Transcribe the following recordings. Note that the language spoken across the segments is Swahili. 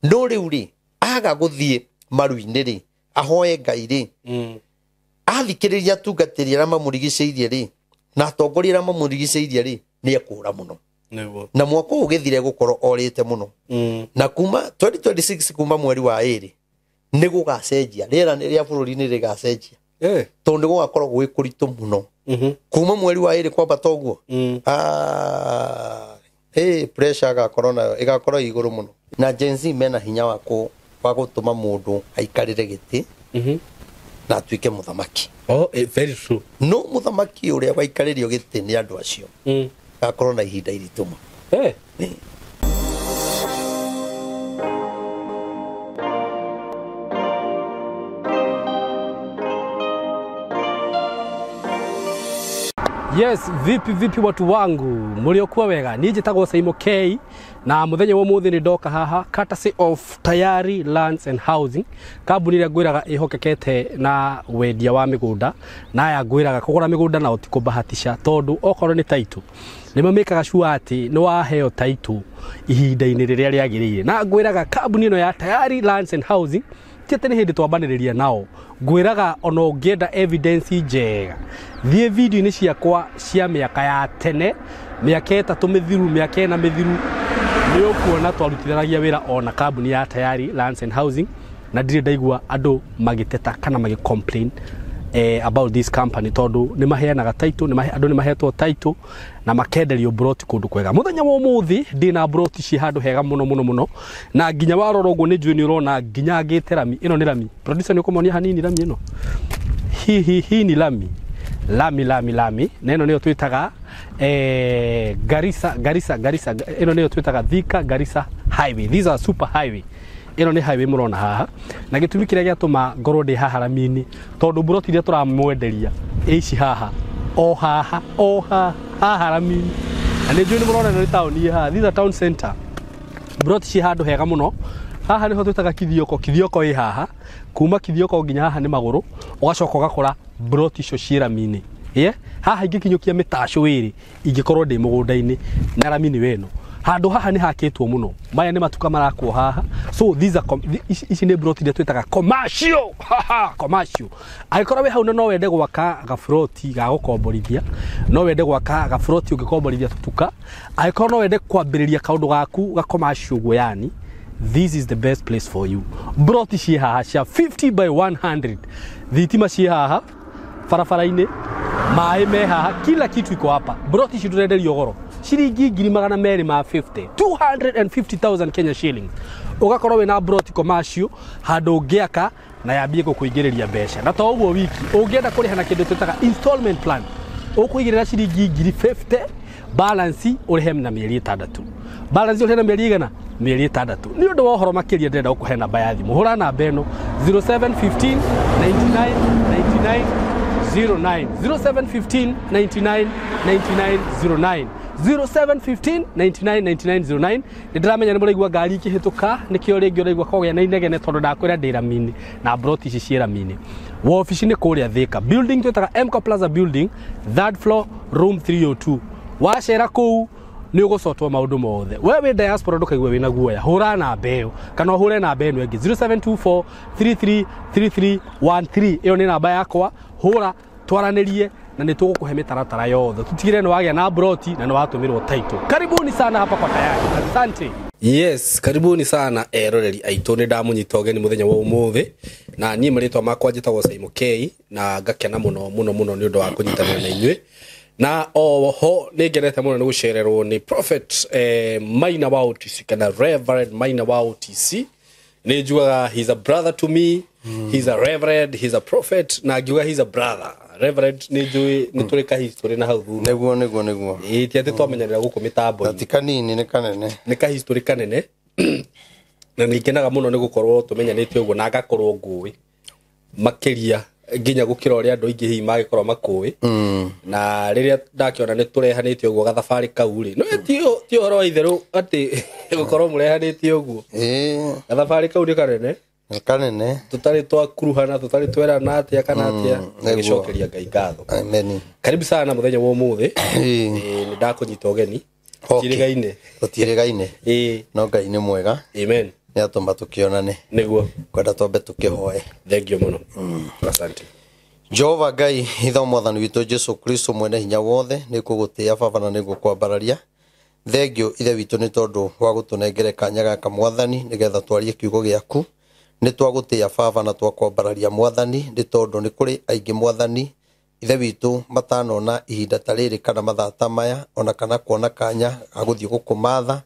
no riu ri aga guthie maru-ini ri ahoye Ngai ri athikiriria tungatiri ra mamurigiceirie ri na atongoria ra mamurigiceirie ri ni ekura muno na mwaka ugithire gukorwo orite muno na kuma 2026 kuma mweri wa 2 ni gugacenjia rera ria bururi ni rigacenjia tondu gugakorwo gwikuritu muno kuma mweri wa 2 kwamba toguo pressure ga corona igakorwo iguru muno na Gen Z mena hinya wa gutuma mundu aikarire giti na atuike muthamaki very true no muthamaki uria waikaririo giti ni andu acio gakorwo na ihinda irituma Yes, vipi watu wangu muliokuwa wega nije tago Saimo K na muthenya wa muthi ni ndoka haha courtesy of Tayari Lands and Housing kambuni ria ngwiraga ihokekete na wendia wa migunda na ya ngwiraga kugura migunda na utikubahatisha tondu okorwo ni title ni mamekaga sure ati ni waheo title ihinda-ini riria riagirire na ngwiraga kambuni ino ya Tayari Lands and Housing tete ni hindi twambaniriria nao ngwiraga ona ungienda evidence njega thie video ni ciakwa cia miaka ya tene miaka 3 mithiru miaka 4 mithiru ni ukuona twarutithanagia wira ona kambuni ya Tayari Lands and Housing na ndire ndaigua andu magiteta kana magicomplain about this company tondu ni maheanaga title andu ni mahetwo title na makenderio broti kundu kwega muthenya wa umuthi ndina broti ci handu hega muno na nginya warora uguo ni njui ni urona nginya ngite rami ino ni rami producer ni ukomonia hanini rami ino hi ni lami na ino niyo twitaga Garissa ino niyo twitaga Thika Garissa highway. These are super highway. Ino ni highway murona haha na gitumi kiria giatuma ngorwo ndi haha rami-ini tondu broti iria turamwenderia ici haha haha rami-ini na ni njui ni murona ni town haha. These are town center broti ci handu hega muno haha niho twitaga kithioko i haha kuma kithioko nginya haha ni maguru ugacoka ugakora broti icio ci rami-ini haha ingikinyukia mitaco iri ingikorwo ndi mugunda-ini na rami-ini weno handu haha ni hakitwo muno maya ni matuka marakwo haha so these are ici ni broti iria twitaga commercial commercial aikorwo we hau no wende gwaka gafroti ga gukomborithia no wende gwaka gafroti ungikomborithia tutuka aikorwo no wende kwambiriria kaundu gaku ga commercial gwo yani this is the best place for you broti ci haha cia 50 by 100 thitima ci haha farafara-ini mai me haha kila kitu iko hapa broti ci turenderio goro shilingi 250 250,000 Kenya shillings ugakorwo we na broti commercial handu ngiaka na yambie gukuingiriria mbeca na to uguo wiki ungienda kuriha na kindu twitaga installment plan ukuigirira shilingi 50 balance urihe na mieri 6 balance urihe na mieri igana mieri 6 ni undu wa horo makiria ndenda ukuhe namba ya thimu hura namba eno 0715 99 99 09 0715 99 99 09 0715 99 99 09 ndiramenya ni muraigua ngari ikihituka nikio ringi uraigua kogea na inegene tondu ndakwira ndira mini na broti ici ciera mini wa office ni kuria Thika building twitaga MCO Plaza building third floor room 302 wacera kuu ni ugocotwo maundu mothe wewe diaspora ndukaigwe wina guoya hura na mbeo kana hure na mbeno engi 0724 333313 iyo ni namba yakwa hura twaranirie na nitugukuhe mitaratara yothe tutigire ni wagia na broti na ni watumirwo title. Karibuni sana hapa kwa Tayari. Asante. Yes, karibuni sana eroreri aitu ni ndamunyita ogeni muthenya wa umuthi na nie maritwa makwa njitagwo Saimo K na ngakena muno ni undu wa kunyitanira na inywe na oho ni ngenete muno ni gucererwo ni Prophet Maina wa OTC kana Reverend Maina wa OTC ni njugaga he's a brother to me. He's a reverend, he's a prophet na ngiuga he's a brother. Reverend ni njui ni turi ka history na hau thutha neguo tiate twamenyerera guku mitambo ti kanini ni kanene ni ka history kanene na nikenaga muno ni gukorwo tumenyanite uguo na ngakorwo ngui makiria nginya gukira uri andu ingi hi magikorwo makui na riria ndakiona ni turehanite uguo gathabari kau ri no ti horo itheru ati gukorwo murehanite uguo gathabari kau ri kanene tutari twakuruhana tutari twera na atia kana atia ngicokeria Ngai ngatho. Amen. Karibu sana muthenya wa umuthi ni ndakunyita ogeni tirigaine no Ngai ni mwega. Amen. nä atåma tå kä onane niguo kwenda twambe tå kä hoe. thengio muno asante Jehova Ngai ithe mwathani witå Jesu Kristo mwene hinya wothe nä kå gå tä a baba na nä gå kwambararia. Thengio ithe witå nä tondå wa gå tå nengere kanya gaka mwathani nä getha twarie kiugo gä aku. Nä twagå tä a baba na twakwambararia mwathani nä tondå nä kå rä aingä mwathani ithe witå matanona ihinda ta rä rä kana mathaa ta maya ona kana kuona kanya agå thiä gå kå matha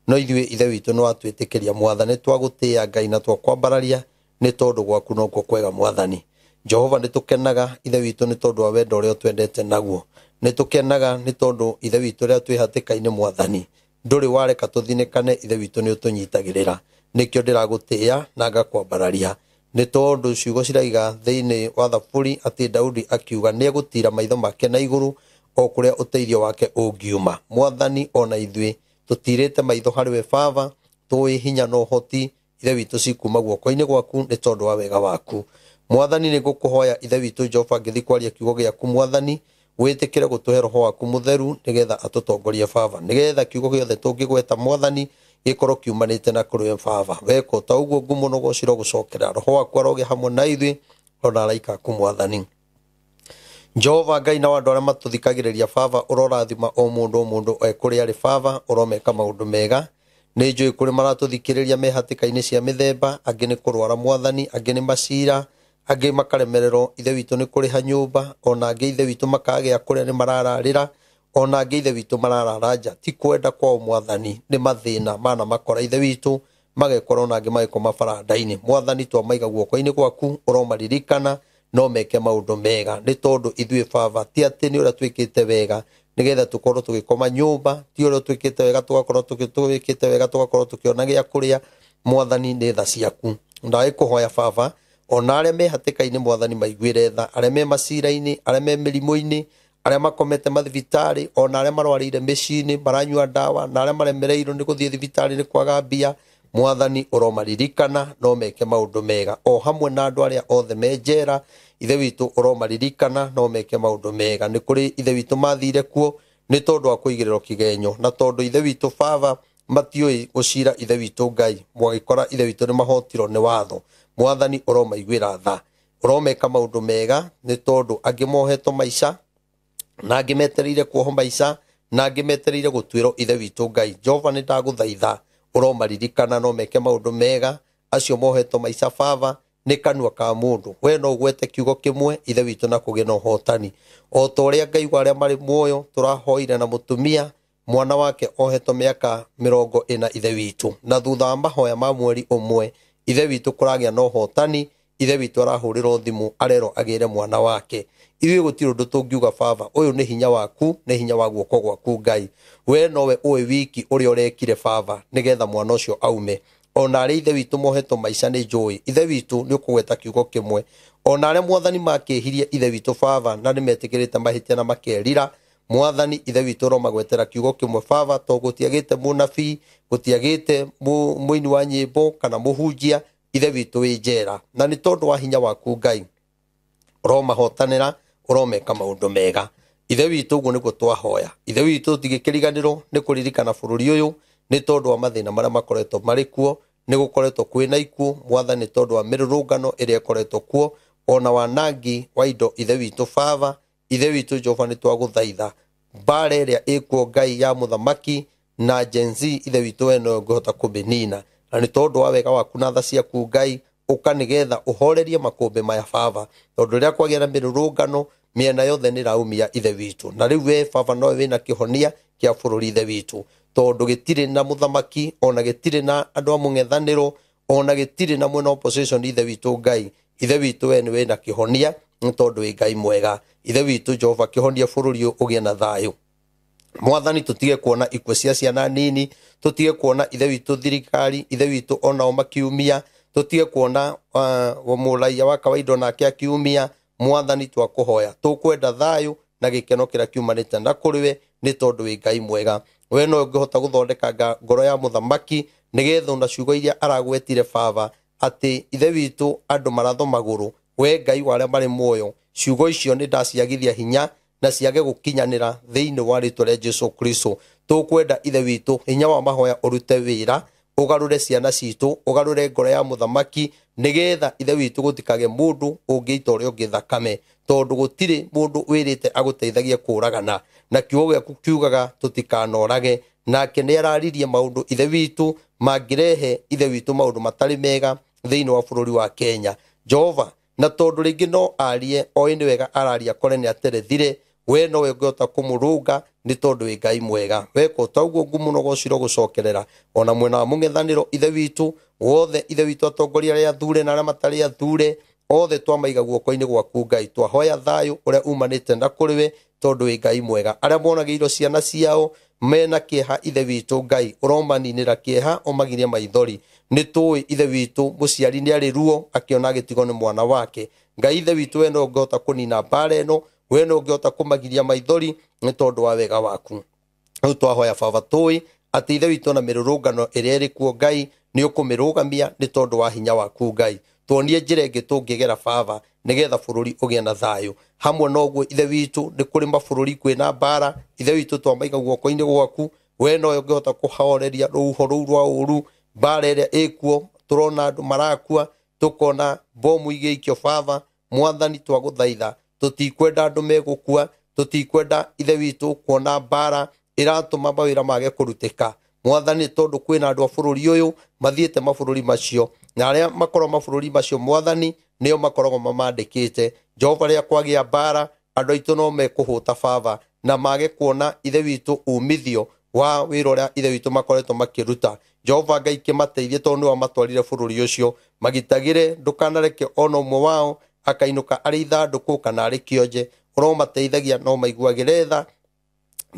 no ithuĩ ithe witũ nĩ watwĩtĩkĩria mwathani twagũtĩa Ngai na twakwambararia nĩ tondũ gwaku no kwega mwathani. Jehova nĩ tũkenaga ithe witũ nĩ tondũ wa wendo ũrĩa twendete naguo. Nĩ tũkenaga nĩ tondũ ithe witũ rĩrĩa twĩ hatĩka-inĩ mwathani ndũrĩ wareka tũthinĩkane ithe witũ nĩ ũtũnyitagĩrĩra. Nĩkĩo ndĩragũtĩa na ngakwambararia nĩ tondũ ciugo ciraiga thĩinĩ wa Thaburi atĩ Daudi akiuga nĩ egũtira maitho make na igũrũ o kũrĩa ũteithio wake ũngiuma. Mwathani ona ithuĩ tũtirĩte maitho harĩ we baba tũĩ hinya no hoti ithe witũ cikuma guoko-inĩ gwaku nĩ tondũ wa wega waku. Mwathani nĩ ngũkũhoya ithe witũ Jehova ngĩthiĩ kwaria kiugo gĩaku mwathani wĩtĩkĩre gũtũhe roho waku mũtheru nĩgetha atũtongorie baba nĩgetha kiugo gĩothe tũngĩgweta mwathani gĩkorwo kiumanĩte na kũrĩ we baba. Weka ta ũguo ngũmũnogocira gũcokera roho waku aroge hamwe na ithuĩ ona araika aku mwathani. Jehova Ngai na andũ arĩa matũthikagĩrĩria baba ũrorathima o mũndũ kũrĩa arĩ baba ũromeka maũndũ mega. Nĩ njũĩ kũrĩ maratũthikĩrĩria me hatĩka-inĩ cia mĩthemba angĩ nĩ kũrwara mwathani angĩ nĩ macira angĩ makaremererwo ithe witũ nĩ kũrĩha nyũmba ona angĩ ithe witũ makagĩa kũrĩa nĩ marararĩra ona angĩ ithe witũ mararara nja ti kwenda kwao mwathani nĩ mathĩna mana makora ithe witũ magekora ona angĩ magĩkoma baranda-inĩ. Mwathani twamaiga guoko-inĩ gwaku ũromaririkana no meke maũndũ mega nĩ tondũ ithuĩ baba ti atĩ nĩ ũrĩa twĩkĩte wega nĩgetha tũkorwo tũgĩkoma nyũmba ti ũrĩa twĩkĩte wega tũgakorwo twĩkĩte wega tũgakorwo tũkĩona gĩa kũrĩa. Mwathani nĩ tha ciaku ndagĩkũhoya baba ona arĩa me hatĩka-inĩ mwathani maiguĩre tha arĩa me macira-inĩ arĩa me mĩrimũ-inĩ arĩa makomete mathibitarĩ ona arĩa marwarĩire mĩciĩ-inĩ maranyua ndawa na arĩa maremereirwo nĩ gũthiĩ thibitarĩ nĩ kwaga mbia. Mwathani ũromaririkana no meke maũndũ mega o hamwe na andũ arĩa othe me njera ithe witũ ũromaririkana no meke maũndũ mega. Nĩ kũrĩ ithe witũ mathire kuo nĩ tondũ wa kũigĩrĩrwo kĩgenyo na tondũ ithe witũ baba matiũĩ gũcira ithe witũ Ngai mwagĩkora ithe witũ nĩ mahotirwo nĩ watho. Mwathani ũromaiguĩra tha ũromeka maũndũ mega nĩ tondũ angĩ mohetwo maica na angĩ metereire kuoho maica na angĩ metereire gũtuĩrwo ithe witũ Ngai. Jehova nĩ ndagũthaitha ũromaririkana no meke maũndũ mega acio mohetwo maica baba nĩ kanua ka mũndũ we no ũgwete kiugo kĩmwe ithe witũ na kũgĩa na ũhotani o ta ũrĩa Ngai wa arĩa marĩ muoyo tũrahoire na mũtumia mwana wake ohetwo mĩaka 40 ithe witũ na thutha wa mahoya ma mweri ũmwe ithe witũ kũragĩa na ũhotani. Ithe witũ arahũrĩrwo thimũ arerwo agĩre mwana wake. Ithuĩ gũtirĩ ũndũ tũngiuga baba ũyũ nĩ hinya waku nĩ hinya wa guoko gwaku Ngai. We nowe ũĩ wiki ũrĩa ũrekire baba nĩgetha mwana ũcio aume. Ona arĩa ithe witũ mohetwo maica nĩ njũĩ ithe witũ nĩ ũkũgweta kiugo kĩmwe. Ona arĩa mwathani makĩhirie ithe witũ baba na nĩ metĩkĩrĩte mahĩtia na makerira mwathani ithe witũ ũromagwetera kiugo kĩmwe baba to gũtiagĩte mũnabii gũtiagĩte mũini wa nyĩmbo kana mũhunjia ithe witũ wĩ njera na nĩ tondũ wa hinya waku Ngai ũromahotanĩra ũromeka maũndũ mega. Ithe witũ ũguo nĩguo twahoya. Ithe witũ tigĩkĩriganĩrwo nĩ kũririkana bũrũri ũyũ nĩ tondũ wa mathĩna marĩa makoretwo marĩ kuo nĩ gũkoretwo kwĩna ikuũ mwathani tondũ wa mĩrũrũngano ĩrĩa ĩkoretwo kuo ona wanangi wa indo ithe witũ baba. Ithe witũ Jehova nĩ twagũthaitha mbara ĩrĩa ĩkuo Ngai ya mũthamaki na Gen Z ithe witũ we no ũngĩhota kũmĩnina na nĩ tondũ wa wega waku na tha ciaku Ngai ũka nĩgetha ũhorerie makũmbĩ maya baba tondũ rĩrĩa kwagĩa na mĩrũrũngano mĩena yothe nĩ ĩraumia ithe witũ na rĩu we baba nowe wĩna kĩhonia kĩa bũrũri ithe witũ tondũ gĩtirĩ na mũthamaki ona gĩtirĩ na andũ a mũng'ethanĩro ona gĩtirĩ na mwena opposition ithe witũ Ngai. Ithe witũ we nĩ wĩna kĩhonia nĩ tondũ wĩ Ngai mwega. Ithe witũ Jehova kĩhonia bũrũri ũyũ ũgĩe na thayũ. Mwathani tũtige kuona ikuũ cia ciana nini tũtige kuona ithe witũ thirikari ithe witũ onao makiumia tũtige kuona mũraiya wa kawaida nake akiumia. Mwathani twakũhoya tũkwenda thayũ na gĩkeno kĩrĩa kiumanĩte na kũrĩ we nĩ tondũ wĩ Ngai mwega. We no ũngĩhota gũthondeka ngoro ya mũthamaki nĩgetha ona ciugo iria aragwetire baba atĩ ithe witũ andũ maratho magũrũ we Ngai wa arĩa marĩ muoyo ciugo icio nĩ ndaciagithia hinya na ciage gũkinyanĩra thĩinĩ wa rĩĩtwa rĩa Jesu Kristo. Tũkwenda ithe witũ hinya wa mahoya ũrute wĩra ugarure ciana citu ugarure ngoro ya muthamaki nigetha ithe witu gutikage mundu ungiita uria ungi thakame tondu gutire mundu wirite aguteithagia kuragana na kiugo giaku kiugaga tutikanorage nake ni araririe maundu ithe witu mangirehe ithe witu maundu matari mega thiini wa bururi wa Kenya Jehova na tondu ringi no arie oi ni wega araria kore ni aterethire we no wegota kumurunga ni tondu wi Ngai mwega weko tauguo ngumuno gociro gucokerera ona mwena wa mungethaniro ithe witu wothe ithe witu atongoria aria athure na aria matari athure othe twamaiga guoko-ini gwaku Ngai twahoya thayu uria umanite na kuriwe tondu wi Ngai mwega aria monagiirwo ciana ciao mena kieha ithe witu Ngai uromaninira kieha umagirie maithori ni tui ithe witu muciari ni ari ruo akiona agitigo ni mwana wake Ngai ithe witu we no ngota kunina mbara eno we no ngota kumagiria maithori ni tondu wa wega waku riu twahoya baba tui ati ithe witu na mirurungano iria iri kuo Ngai ni ukumirugamia ni tondu wa hinya waku Ngai tuonie njira ingi tungigera baba nigetha bururi ugie na thayu hamwe noguo ithe witu ni kuri mabururi kwina mbara ithe witu twamaiga guoko-ini gwaku we no ngihota kuhoreria ruho ruu rwa uru mbara iria ikuo turona andu marakua tukona bomu igeikio baba mwathani twaguthaitha tutikwenda andu megukua tutikwenda ithe witu kuona mbara iratuma mawira mage kurutika mwathani tondu kwina andu a bururi uyu mathiete mabururi macio na aria makoro mabururi macio mwathani nio makorogo mamandikite Jehova ria kwagia mbara andu aitu no mekuhuta baba na mage kuona ithe witu umithio wa wira uria ithe witu makoretwo makiruta Jehova Ngai kimateithie tondu wa matwarire bururi ucio magitagire ndukanareke ona umwe wao akainuka ari ithanduku kana ari kionje uromateithagia no maiguagire tha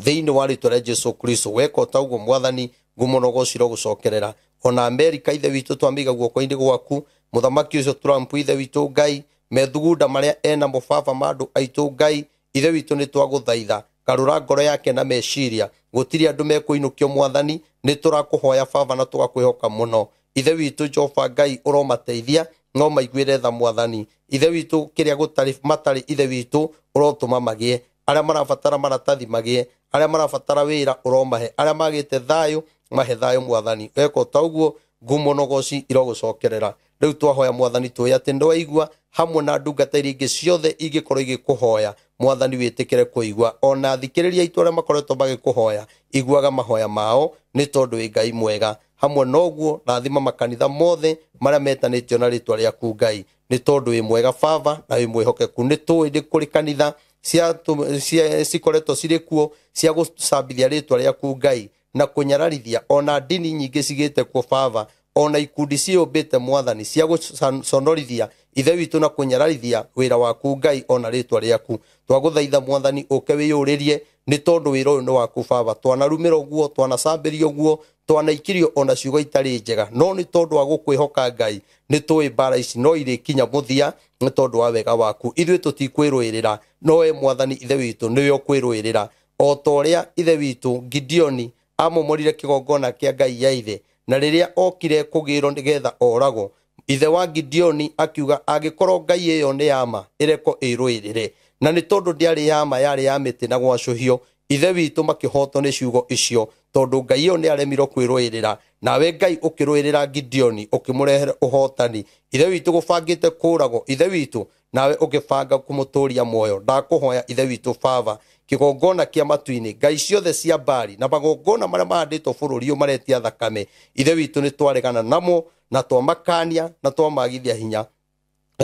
thiini wa ritwa ria Jesu Kristo weko tauguo mwathani ngumuno gociro gucokerera ona Amerika ithe witu twamiga guoko-ini gwaku muthamaki ucio Trump ithe witu Ngai methugunda maria ena mubaba mandu aitu Ngai ithe witu ni twaguthaitha karura ngoro yake na meciria gutiri andu mekuinukio mwathani ni turakuhoya baba na tugakwihoka muno ithe witu Jehova Ngai uromateithia no maiguire tha mwathani ithe witu kiria gutari matari ithe witu urotuma magie aria marabatara maratathi magie aria marabatara wira uromahe aria magite thayu mahe thayu mwathani weko tauguo ngumuno goci irogucokerera riu twahoya mwathani tuya ati ndwaigua hamwe na ndungata iria ingi ciothe ingikorwo igikuhoya mwathani witikire kuigua ona thikiriria itu aria makoretwo magikuhoya iguaga mahoya mao ni tondu wi Ngai mwega hamwe noguo rathima makanitha mothe maria metanitio na ritwa riaku Ngai ni tondu wi mwega baba na wi mwihokeku ni tui ndi kuri kanitha cia cikoretwo ciri kuo cia gucambithia ritwa riaku Ngai na kunyararithia ona dini nyingi cigite kuo baba ona ikundi ciumbite mwathani cia guconorithia ithe witu na kunyararithia wira waku Ngai ona ritwa riaku twaguthaitha mwathani uke wiyuririe ni tondu wira uyu ni waku baba twanarumira uguo twanacambiria uguo twanaikirio ona ciugo itari njega no ni tondu wa gukwihoka Ngai ni tui mbara ici no iri kinya muthia ni tondu wa wega waku ithuĩ tutikwirũĩrĩra no we mwathani ithe witu niwe ukwirũĩrĩra o toria ithe witu Gideoni amomorire kigongona kia Ngai ya ithe na riria okire kugirwo nigetha oragwo ithe wa Gideoni akiuga agikorwo Ngai iyo ni yama ireko irũĩrĩre na ni tondu ndiari yama yari ya miti na gwacuhio ithe witu makihotwo ni ciugo icio tondu Ngai iyo ni aremirwo kwirũĩrĩra nawe Ngai ukirũĩrĩra Gideoni ukimurehera uhotani ithe witu gubangite kuragwo ithe witu nawe ukibanga kumuturia moyo ndakuhoya ithe witu baba kigongona kia matu-ini Ngai ciothe cia mbari na magongona maria mahanditwo bururi uyu maretia thakame ithe witu ni twaregana namo na twamakania na twamagithia hinya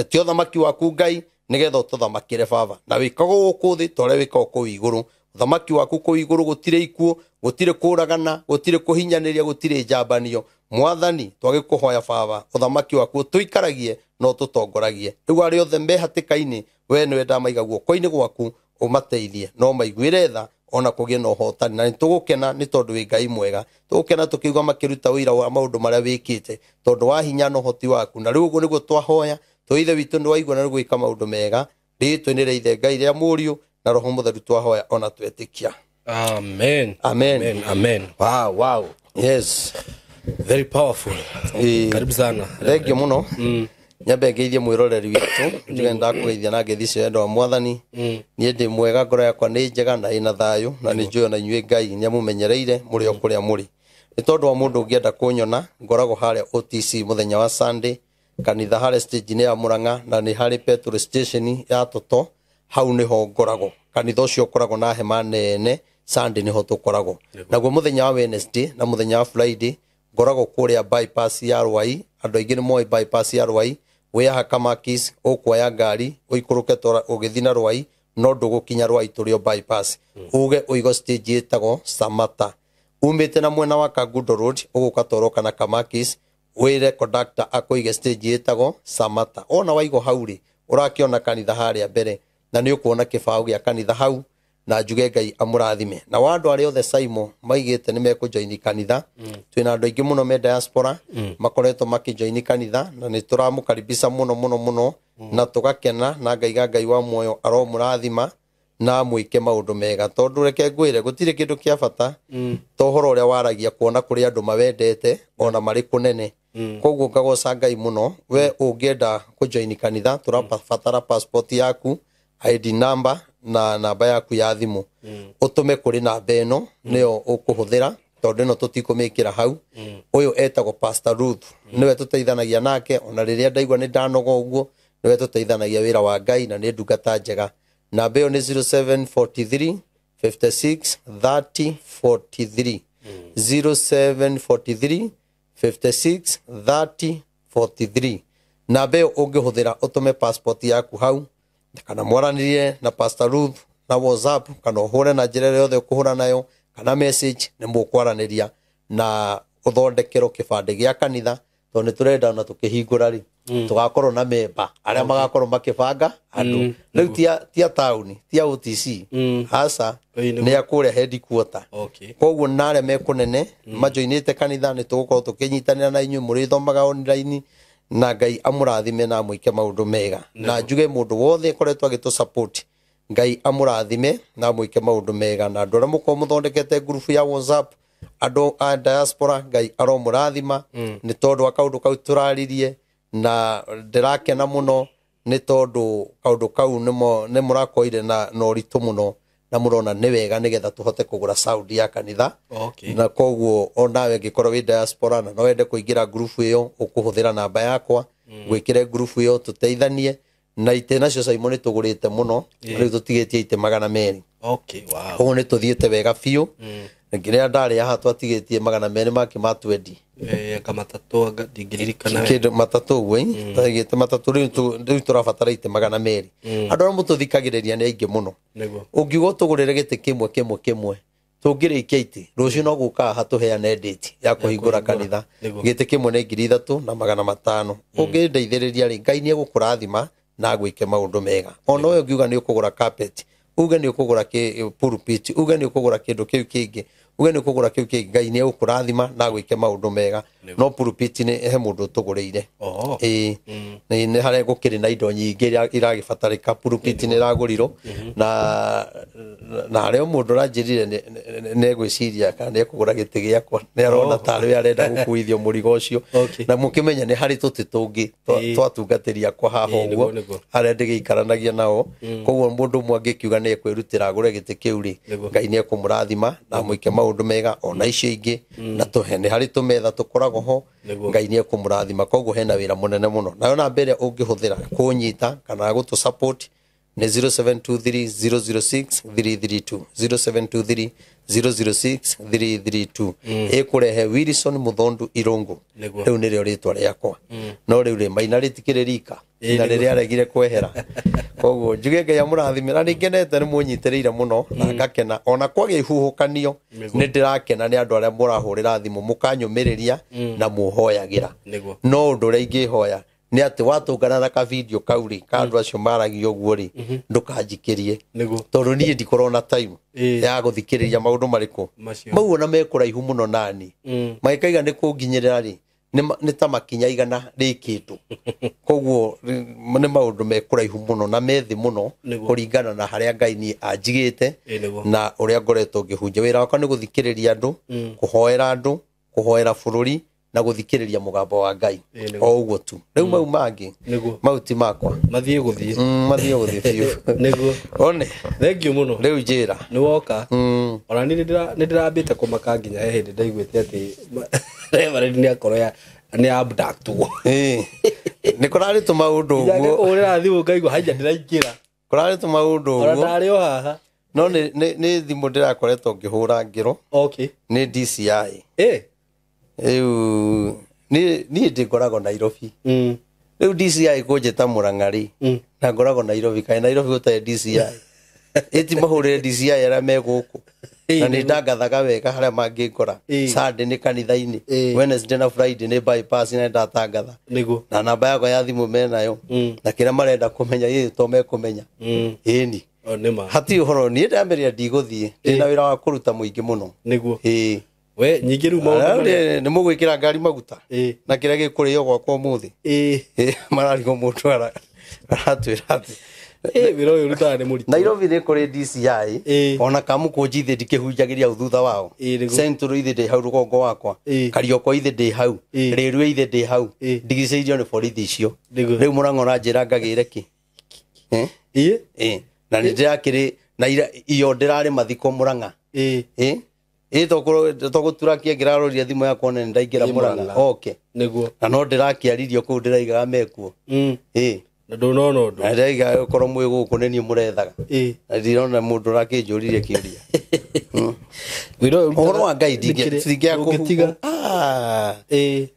ti uthamaki waku Ngai nigetha ututhamakire baba na wikago guku thi tore wikao kuu iguru uthamaki waku kuu iguru gutire ikuo gutire kuragana gutire kuhinyaniria gutire njambanio mwathani twagikuhoya baba uthamaki waku tuikaragie no tutongoragie riu ari othe mehatikaini we niwe ndamaiga guoko-ini gwaku umateithie no maiguire tha ona kugie no hotani na nitugukena ni tondu wi Ngai mwega tugukena tukiuga makiruta wira wa maundu maria wikite tondu wa hinya no hoti waku na riu uguo niguo twahoya tuithe witu ni waigua na gwika maundu mega ritwe-ini ria ithe Ngai ria muriu na roho mutheru twahoya ona twetikia Amen. Amen. Amen. Amen. Wow, wow. Yes. Very powerful. Karibu sana. Thank you muno. Nyambe ngeithie mwiroreri witu njigenda kugeithia na ngeithi endo wa mwathani nie ndi mwega ngoro yakwa ni njega na ina thayu na ni njuyo na inyue Ngai nyamumenyereire muri o kuria muri nĩ tondũ wa mũndũ ũngĩenda kũnyona ngoragwo harĩa OTC mũthenya wa Sunday kanitha harĩa stage-inĩ ya Mũrang'a na nĩ harĩ petrol station ya Toto hau nĩho ngoragwo kanitha ũcio ũkoragwo na hema nene Sunday nĩho tũkoragwo naguo mũthenya wa Wednesday na mũthenya wa Friday ngoragwo kũrĩa bypass ya Rwai andũ aingĩ nĩ moĩ bypass ya Rwai wĩyaha Kamakis ũkuoya ngari ũikũrũke ũgĩthiĩ na Rwai no ndũgũkinya Rwai tũrĩo bypass uge ũigo stage ĩtagwo Samata umĩte na mwena wa Kagundo Road ũgũka toroka na Kamakis wĩre conductor akũige stage ĩtagwo Samata ona waigo haurĩ ũrakĩona kanitha harĩa mbere na nĩ ũkuona kĩbaũ gĩa kanitha hau na njuge Ngai amũrathime na wa andũ arĩa othe Saimo maigĩte nĩ mekũjoini kanitha twĩna andũ aingĩ mũno me diaspora makoretwo makĩjoini kanitha na nĩ tũramũkaribisha mũno na tũgakena na Ngai wa muoyo aromũrathima na mwĩke maũndũ mega tondũ reke ngwĩre gũtirĩ kĩndũ kĩa bata tohoro ũrĩa waragia kuona kũrĩ andũ mawendete ona marĩ kũnene koguo ngagoca Ngai mũno we ũngĩenda kũjoini kanitha tũrabatara passport yaku ID number na namba yaku ya thimũ ũtũme kũrĩ namba ĩno nĩyo ũkũhũthĩra tondũ ĩno tũtikũmĩkĩra hau ũyũ etagwo Pastor Ruth nĩwe tũteithanagia nake ona rĩrĩa ndaigua nĩ ndanoga ũguo nĩwe tũteithanagia wĩra wa Ngai na nĩ ndungata njega namba ĩyo nĩ 0743 56 30 43 0743 56 30 43 namba ĩyo ũngĩhũthĩra ũtũme passport yaku hau kana mwaranĩrie na Pastor Ruth na WhatsApp kana ũhũre na njĩra yothe ũkũhũra nayo kana message nĩ mũkwaranĩria na ũthondekerwo kĩbandĩ gĩa kanitha tondũ nĩ tũrenda na tũkĩhingũra rĩ tũgakorwo na memba arĩa magakorwo makĩbanga andũ rĩu tia taũni tia OTC hasa nĩ akũrĩa headquarter koguo na arĩa mekũnene majoinĩte kanitha nĩ tũgũkorwo tũkĩnyitanĩra na inyuĩ mũrĩthomaga online na Ngai amũrathime na mwĩke maũndũ mega na njuge mũndũ wothe koretwo agĩtũ support Ngai amũrathime na mwĩke maũndũ mega na andũ arĩa mũkorwo mũthondekete group ya WhatsApp andũ a diaspora Ngai aromũrathima nĩ tondũ wa kaũndũ kau tũraririe na ndĩrakena mũno nĩ tondũ kaũndũ kau nĩ mũrakoire na ũritũ mũno na mũrona nĩ wega nĩgetha tũhote kũgũra sound ya kanitha na koguo onawe ngĩkorwo wĩ diaspora na no wende kũingĩra group ĩyo ũkũhũthĩra namba yakwa gwĩkĩre group ĩyo tũteithanie na itĩ nacio Simon tũgũrĩte mũno rĩu tũtigĩtie itĩ 200 koguo nĩ tũthiĩte wega biũ ngĩrĩa ndarĩ haha twatigĩtie 200 maki ma 20 kamatatũ ndingĩririkana kĩndũ matatũ ũguo tagĩte matatũ rĩu tũrabatara itĩ 200 andũ arĩa mũtũthikagĩrĩria nĩ aingĩ mũno ũngiuga tũgũrĩre gĩtĩ kĩmwe tũngĩrĩkia itĩ rũciũ no gũka hatũheane date ya kũhingũra kanitha gĩtĩ kĩmwe nĩ 3,500 ũngĩndeithĩrĩria rĩ Ngai nĩ egũkũrathima na gwĩke maũndũ mega ona ũyũ ngiuga nĩ ũkũgũra carpet uge nĩ ũkũgũra pulpit uge nĩ ũkũgũra kĩndũ kĩu kĩngĩ uge nĩ ũkũgũra kĩu kĩngĩ Ngai nĩ egũkũrathima na gwĩke maũndũ mega no pulpit nĩ he mũndũ tũgũrĩire nĩ harĩa gũkĩrĩ na indo nyingĩ iragĩbatarĩka pulpit nĩ ĩragũrirwo na harĩa mũndũ ũranjĩrire nĩ egwĩciria kana nĩ ekũgũra gĩtĩ gĩakwa nĩ arona tarĩ arenda gũkuithio mũrigo ũcio na mũkĩmenya nĩ harĩ tũtĩ tũngĩ twatungatĩria kwa haha ũguo arĩa ndĩgĩikaranagia nao koguo mũndũ ũmwe angĩkiuga nĩ ekwĩrutĩra agũre gĩtĩ kĩu rĩ Ngai nĩ ekũmũrathima na mwĩke maũndũ mega ona icio ingĩ na tũhene harĩ tũmetha tũkoragwo ho Ngai nĩ ekũmũrathima koguo hena wĩra mũnene mũno nayo namba ĩrĩa ũngĩhũthĩra kũnyita kana gũtũ support nĩ 0723 006 332 ĩkũrehe Wilson Muthondu Irungu rĩu nĩrĩo rĩtwa rĩakwa no rĩu rĩ Maina rĩtikĩrĩ rika na rĩrĩa aregire kwehera koguo njuge Ngai amũrathime na nĩngenete nĩ mũnyitĩrĩire mũno na ngakena ona kwagĩa ihuhũkanio nĩ ndĩrakena nĩ andũ arĩa mũrahũrĩra thimũ mũkanyũmĩrĩria na mũhoyagĩra no ũndũ ũrĩa ingĩhoya nĩ atĩ watũngana na ka video kau rĩ ka andũ acio maragia ũguo rĩ ndũkanjikĩrie tondũ niĩ ndikorwo na time ya gũthikĩrĩria maũndũ marĩkũ mau ona mekũraihu mũno nani magĩkaiga nĩ kũnginyĩrĩra rĩ nĩ ta makinya igana rĩkĩtwo koguo nĩ maũndũ mekũraihu mũno na methi mũno kũringana na harĩa Ngai niĩ anjigĩte na ũrĩa ngoretwo ngĩhunjia wĩra wakwa nĩ gũthikĩrĩria andũ kũhoera bũrũri na guthikiriria mugambo wa Ngai o uguo tu riu mau mangi mauti makwa mathie guthie biu niguo one thank you muno riu njira ni woka ona ni ndirambite kumaka nginya he hindi ndaiguite ati Reverend ni akoro ni abductwo ni kurari tu maundu uguo urira thimu ngaigua haija ndiraingira kurari tu maundu uguo ora ndari o haha no ni thimu ndirakoretwo ngihura ngiro okay ni DCI ni ndikorago Nairobi riu DCI kunjita Murang'ari na ngorago Nairobi kai Nairobi gutae DCI eti mahurire DCI ara me guku na ni ndagathaga wega haria mangikora Sunday ni kanitha-ini Wednesday na Friday ni bypass na ndatangatha niguo na namba yako ya thimu menayo na kira marenda kumenya ye to me kumenya ni onema hati uhoro ni ndameria ndiguthie ndina wira wa kuruta muingi muno niguo we nyingi ru maundu ni mugwikira ngari maguta na kira gikurio gwakwa muthi mararigo mundu aratwira ati wira uyu rutaga ni muritu Nairobi ni kuri DCI ona kamu kunjithi ndikihunjagiria uthutha wao Central ithe ndi hau rugongo wakwa Karioko ithe ndi hau Rirwe ithe ndi hau ndigiceirio ni borithi icio riu Murang'o na njira ngagire ki na ni ndirakiri na iyo ndirari mathiko Murang'a togutura ngiraroria thimu yakwa nene ndaingira Murang'a okay niguo na no ndirakiaririo ku ndiraigaga mekuo ndono ndo ndaiga korwo mwi guku ni nie murethaga na ndirona mundu rakinjuririe kiuria uhoro wa Ngai ndingia kugitiga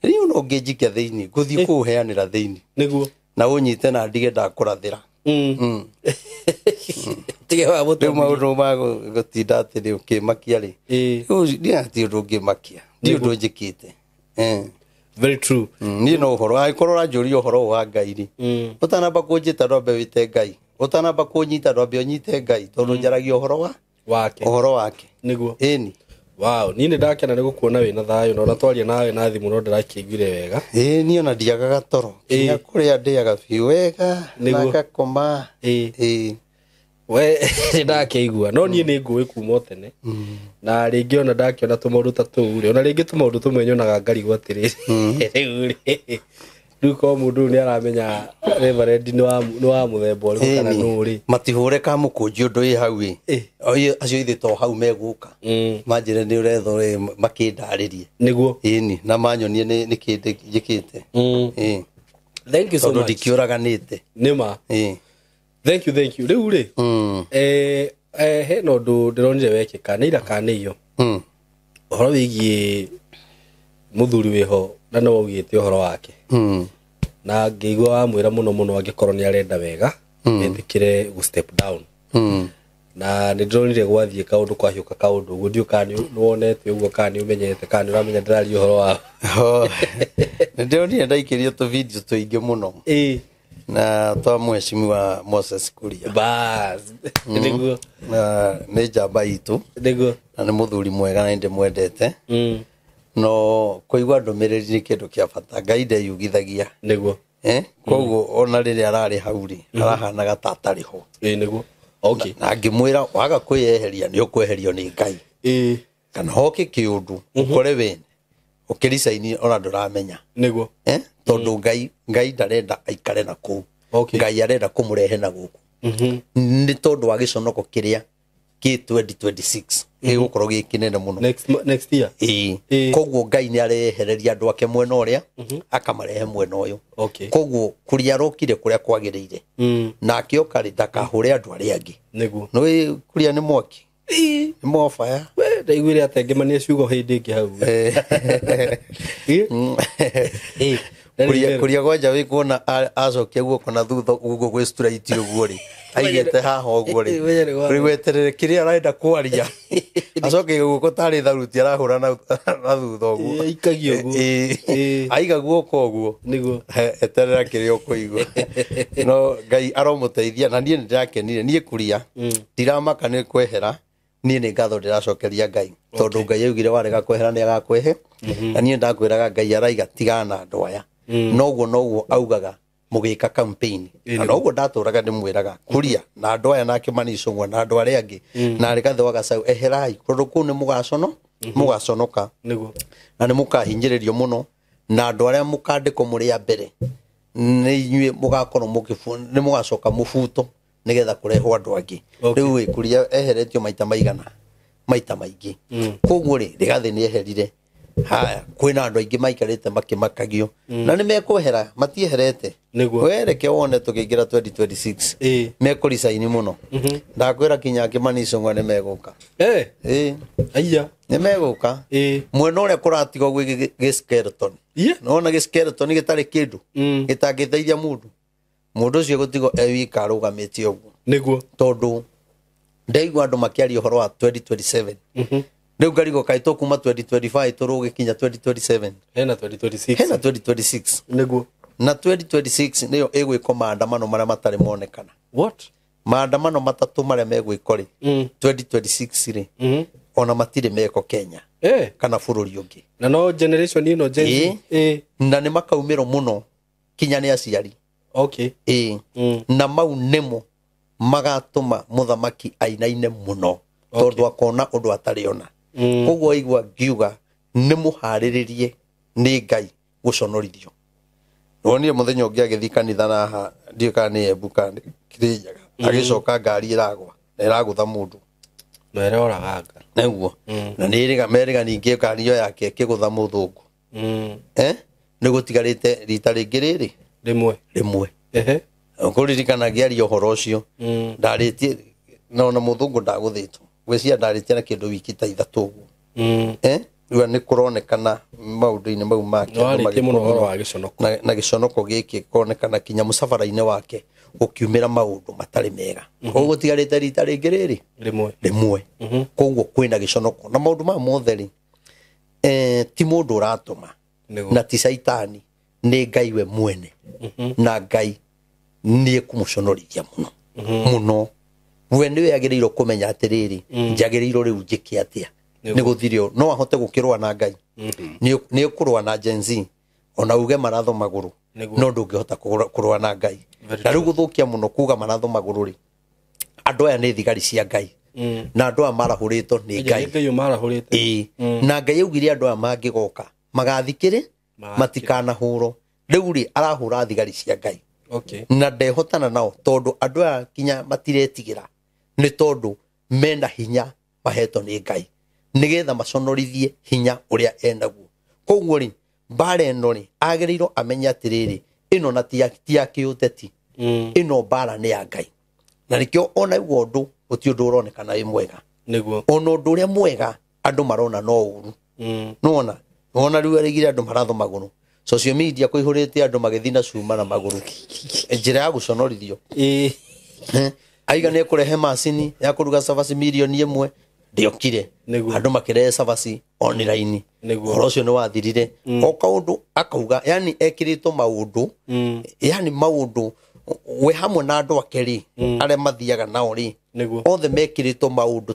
riu no ngijike thiini guthii kuheanira thiini niguo na unyite na ndige ndakurathira tige wa mutu riu maundu ma gutinda ati ni ukimakia ri riu ndia ati undu ngimakia ndi undu njikite very true ni no uhoro ai korora njuri uhoro wa Ngai ri utanamba kunjita ndombe wite Ngai utanamba kunyita ndombe unyite Ngai tondu njaragia uhoro wake niguo ni wow ni ndakena nigukuona wina thayo na unatwaria nawe na thimu no ndirakiguire wega ni ona ndiagaga toro nya kuria ndiaga biu wega na gakoma we ndakigua no nie ni ngui kuma tene na ringi ona ndakiona tumaundu ta tuu ri ona ringi tumaundu tumwe nyonaga ngari gwatiriri riu ko mundu ni aramenya Reverend ni wa muthemba uri kana nuri matihure ka mukunji undu i hau acio ithe to hau meguka manjire ni uretho makindaririe niguo ni na manyonie ni kinde njikite thank you so much ndikiuraganite nima thank you riu ri he no ndu ndironire wekika ni iraka ni iyo uhoro wigie muthuri wiho na no ugite uhoro wake na ngigwa wa mwira muno angikorwo ni arenda wega ethikire gu step down na ni ndronire gwathie kaundu kwa hiuka kaundu guthio kani wonete uguo kani umenyete kani uramenya ndirari uhoro wa ndionire ndaikirio tu video tuingi muno na twa mheshimiwa Moses Kuria bas niguo na ni njamba itu niguo na ni muthuri mwega na ndi mwendete no kuigwa ndumiriri ni kindu kia bata Ngai ndeyugithagia niguo koguo ona riri arari hauri arahanaga tatari ho niguo okay na ngimwira waga kweheria ni ukweherio ni Ngai kana hoke kiundu ukore wene ukiricaini ona nduramenya niguo tondu Ngai ndarenda aikare na ku Ngai arenda kumurehe na guku ni tondu wa giconoko kiria ki 2026 gigukorwo gikinene muno next year koguo Ngai ni arehereria andu ake mwena uria akamarehe mwena uyu koguo kuria rokire kuria kwagirire na akioka ri ndakahure andu aria angi niguo no kuria ni mwaki ni mofaya we ndaiguire atengemania ciugo hindi ingi hau kuria gwanja wi kuona acokia guoko na thutha uguo gwi straight uguo ri aigete haha uguo ri rigweterere kiria arenda kwaria acoke guoko tari tharuti arahura na thutha uguo ikagio uguo aiga guoko uguo niguo eterera kiria ukuigua no Ngai aromuteithia na nie ndirakenire nie kuria ndiramaka ni kwehera nie ni ngatho ndiracokeria Ngai tondu Ngai augire warega kwehera ni agakwehe na nie ndakwiraga Ngai araiga tigana andu aya noguo augaga mugika campaign na noguo ndaturaga ndimwiraga kuria na andu aya nake manicungwa na andu aria angi na arigathe wagacau eherai kundu kuu ni mugaconoka niguo na ni mukahinyiririo muno na andu aria mukandiko muri ya mbere ni inyue mugakorwo mukifu ni mugacoka mubuto nigetha kurehwo andu angi riu ikuria eheretio maita maigana maita maingi koguo ri Rigathi ni eherire haya kwina andu aingi maikarite makimakagio na ni mekwehera matieherete wereke wone tukiingira 2026 mekuricaini muno ndakwira kinya Kimani ni meguka aya ni meguka mwena uria kuratiga gwi skeleton nona gi skeleton gitari kindu gitangiteithia mundu ucio gutigo ewika arugamite uguo niguo tondu ndaigua andu makiaria uhoro wa 2027 riu ngarigo kaito kuma 2025 turuge kinya 2027 hena 2026 niguo na 2026 niyo egwiko maandamano maria matari monekana what maandamano matatu maria megwiko ri 2026 ri ona matire meko Kenya kana bururi ungi na no generation ino Gen Z na ni makaumiro muno kinya ni aciari okay na mau nemo magatuma muthamaki ainaine muno tondu akona undu atariona koguo igwa ngiuga ni muhariririe ni Ngai guconorithio wonire muthenya ungi agithi kanitha na ha ndiuka ni ebuka kirijaga agicoka ngari iragwa na iragutha mundu mere oraganga neguo na niriga meriga ningi ngari yo yake kigutha muthungu ni gutigarite rita ringi riri rimwe kuririkana ngiaria uhoro ucio ndaritie na muthungu ndaguthitwo gwiciria ndaritie na kindu wiki ta ithatu uguo riu ni kuronekana maundu-ini mau make na giconoko giki kuonekana kinya musafara-ini wake ukiumira maundu matari mega koguo gutigarite rita ringi riri rimwe koguo kwina giconoko na maundu ma mothe ri ti mundu uratuma na ti saitani ni Ngai we mwene na Ngai ni ekumuconorithia muno we niwe agiriirwo kumenya atiriri njagiriirwo riu njike atia ni guthirio no ahote gukirwa na Ngai ni ukurwa na Gen Z ona uge maratho maguru no ndungihota kurwa na Ngai na riu guthukia muno kuga maratho maguru ri andu aya ni thigari cia Ngai na andu aya marahurito ni Ngai na Ngai augire andu aya mangigoka magathikire matikanahurwo riu ri arahura thigari cia Ngai na ndehotana nao tondu andu aya kinya matiretigira ni tondu mena hinya maheto ni Ngai nigetha maconorithie hinya uria enaguo koguo ri mbara eno ri agiriirwo amenya atiriri ino na tia kiuteti ino mbara ni ya Ngai na nikio ona igwo undu uti undu uronekana wi mwega niguo ona undu uria mwega andu marona no uru nona ona riu arigire andu maratho maguru social media kuihurite andu magithina cuma na maguru njira ya guconorithio aiga ne kurehe macini ya kuruga cabaci milioni 1 ndiokire andu makirehe cabaci online horo cio ni wathirire o kaundu akauga yani ekirito maundu yani maundu we hamwe na andu akeri aria mathiaga nao ri othe mekirito maundu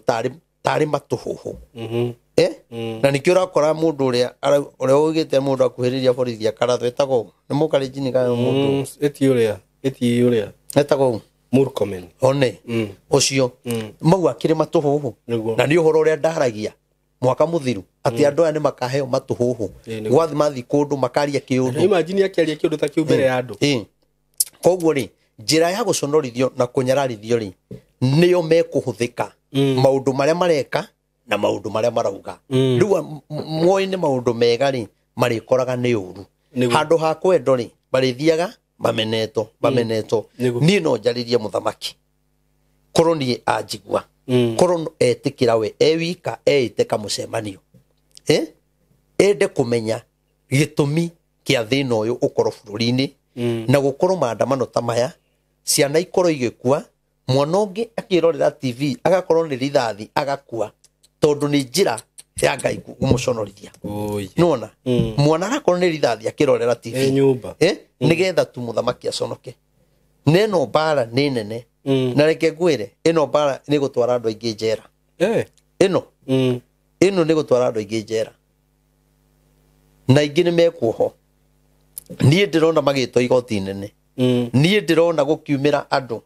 tari matuhuhu na nikio rakora mundu uria ugite mundu akuhiriria borithi akaratho etagwo ni mukarijini ka mundu eti uria etagwo Murkomen one ucio mau akiri matuhuhu na ni uhoro uria ndaragia mwaka muthiru ati andu aya ni makaheo matuhuhu gwathi mathi kundu makaria kiundu imagine akiaria kiundu ta kiu mbere ya andu koguo ri njira ya guconorithio na kunyararithio ri niyo mekuhuthika maundu maria mareka na maundu maria marauga riu moine maundu mega ri marikoraga ni uru handu ha kwendo ri barithiaga bameneto ni no njaririe muthamaki koroni ajigwa korono etikira we ewika eiteka mucemanio ende kumenya gitumi kia thina uyu ukoro bururi-ini na gukorwo maandamano ta maya ciana ikorwo igikua mwana ungi akirorera TV agakorwo ni rithathi agakua tondu ni njira ya Ngai gumuconorithia nona mwana arakorwo ni rithathi akirorera TV nigetha tu muthamaki aconoke neno mbara ni nene na reke ngwire ino mbara ni gutwara andu aingi njera ino ni gutwara andu aingi njera na ingi ni mekuoho nie ndirona magitwo igoti nene nie ndirona gukiumira andu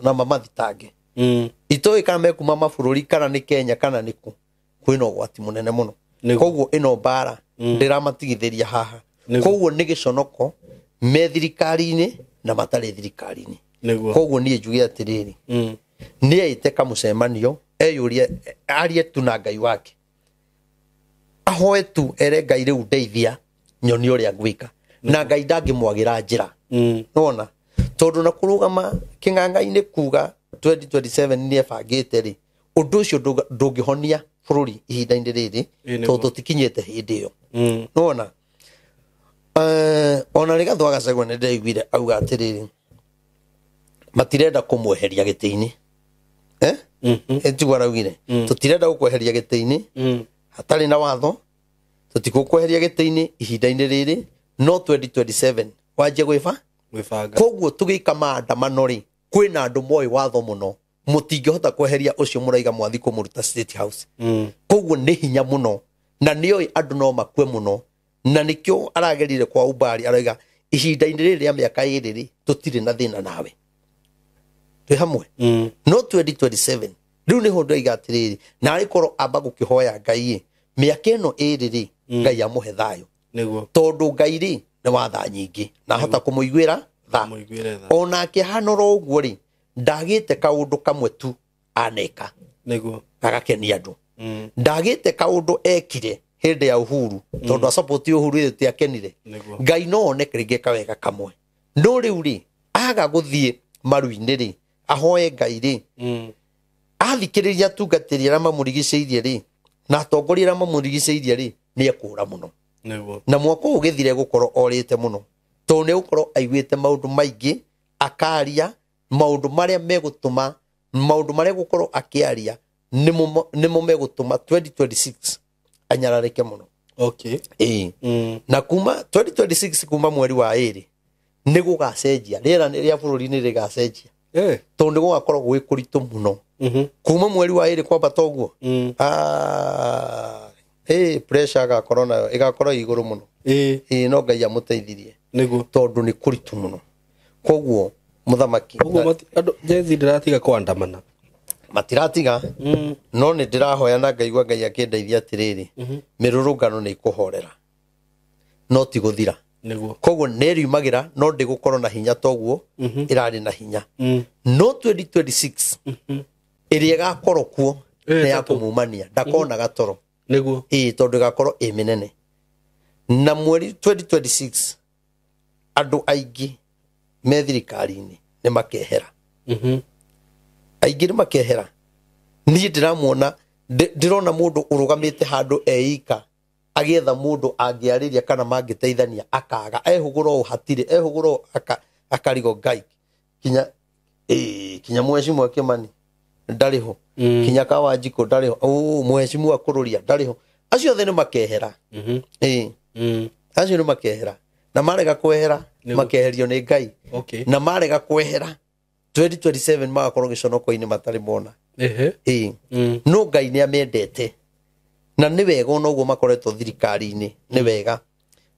na mamathitange itoi kana mekuma mabururi kana ni Kenya kana niku kwina ugwati munene muno koguo ino mbara ndiramatigithiria haha koguo nĩ gĩconoko me thirikari-inĩ na matarĩ thirikari-inĩ koguo niĩ njuge atĩrĩrĩ nĩ aite kamũcemanio eyũrie arie tu na Ngai wake ahoe tu ere Ngai rĩu ndeithia nyoni ũrĩa ngwĩka na Ngai ndangĩmwagĩra njĩra nona tondũ na kũrũgama kĩng'ang'a-inĩ kuga 2027 nĩ ebangĩte rĩ ũndũ ũcio ndũngĩhonia bũrũri ihinda-inĩ rĩrĩ tondũ tũtikinyĩte hĩndĩ ĩyo nona ona Rigathĩ Gachagua nĩ ndaiguire auga atĩrĩrĩ matirenda kũmweheria gĩtĩ-inĩ njigua araugire tũtirenda gũkweheria gĩtĩ-inĩ hatarĩ na watho tũtigũkweheria gĩtĩ-inĩ ihinda-inĩ rĩrĩ no 2027 wanjie gwĩbanga koguo tũgĩika maandamano rĩ kwĩna andũ moĩ watho mũno mũtingĩhota kweheria ũcio mũraiga mwathi kũmũruta State House koguo nĩ hinya mũno na nĩoĩ andũ no makue mũno na nĩkĩo aragerire kwa Umbari arauga ihinda-inĩ rĩrĩ rĩa mĩaka ĩrĩ rĩ tũtirĩ na thĩna nawe twĩ hamwe no 2027 rĩu nĩho ndoiga atĩrĩrĩ na arĩkorwo amba gũkĩhoya Ngai mĩaka ĩno ĩrĩ rĩ Ngai amũhe thayũ tondũ Ngai rĩ nĩ wa tha nyingĩ na hota kũmũiguĩra tha onake hanora ũguo rĩ ndagĩte kaũndũ kamwe tu aneka agakenia andũ ndagĩte kaũndũ ekire hĩndĩ ya Uhuru tondũ support Uhuru ĩyo tiakenire Ngai no one kĩrĩngĩ kawega kamwe no rĩu rĩ aga gũthiĩ maru-inĩ rĩ ahoe Ngai rĩ athikĩrĩria atungatĩri arĩa mamũrigicĩirie rĩ na atongoria arĩa mamũrigicĩirie rĩ nĩ ekũra mũno na mwaka ũgĩthire gũkorwo orĩte mũno tondũ nĩ gũkorwo aiguĩte maũndũ maingĩ akaria maũndũ marĩa megũtũma maũndũ marĩa gũkorwo akĩaria nĩmo megũtũma 2026 anyararĩke mũno na kuma 2026 kuma mweri wa ĩrĩ nĩ gũgacenjia rĩera rĩa bũrũri-inĩ rĩgacenjia tondũ nĩ gũgakorwo gwĩ kũritũ mũno kuma mweri wa ĩrĩ kwambata ũguo pressure agakorwo nayo ĩgakorwo igũrũ mũno no Ngai amũteithirie tondũ nĩ kũritũ mũno koguo mũthamaki Jezi ndĩratiga kwandamana matiratiga no nĩ ndĩrahoya na ngaigua Ngai akĩndeithia atĩrĩrĩ mĩrũrũngano nĩ ikũhorera no ti gũthira koguo nĩ riumagĩra no ndĩgũkorwo na hinya toguo ĩrarĩ na hinya no 2026 ĩrĩa ĩgakorwo kuo nĩ ya kũmumania ndakona gatoro tondũ ĩgakorwo ĩ mĩnene na mweri 2026 andũ aingĩ me thirikari-inĩ nĩ makehera aingĩ nĩ makehera niĩ ndĩramuona ndĩrona mũndũ ũrũgamĩte handũ eika agĩetha mũndũ angĩarĩria kana mangĩteithania akaga ehũgũro hatirĩ ehũgũro akarigo Ngai kinya Mheshimiwa Kimani ndariho kinya Kawanjiko ndariho Mheshimiwa Kururia ndariho acio othe nĩ makehera acio nĩ makehera na marega kwehera makeherio nĩ Ngai na marega kwehera 2027 magakorwo gĩconoko-inĩ matarĩ mona no Ngai nĩ amendete na nĩ wega ona ũguo makoretwo thirikari-inĩ nĩ wega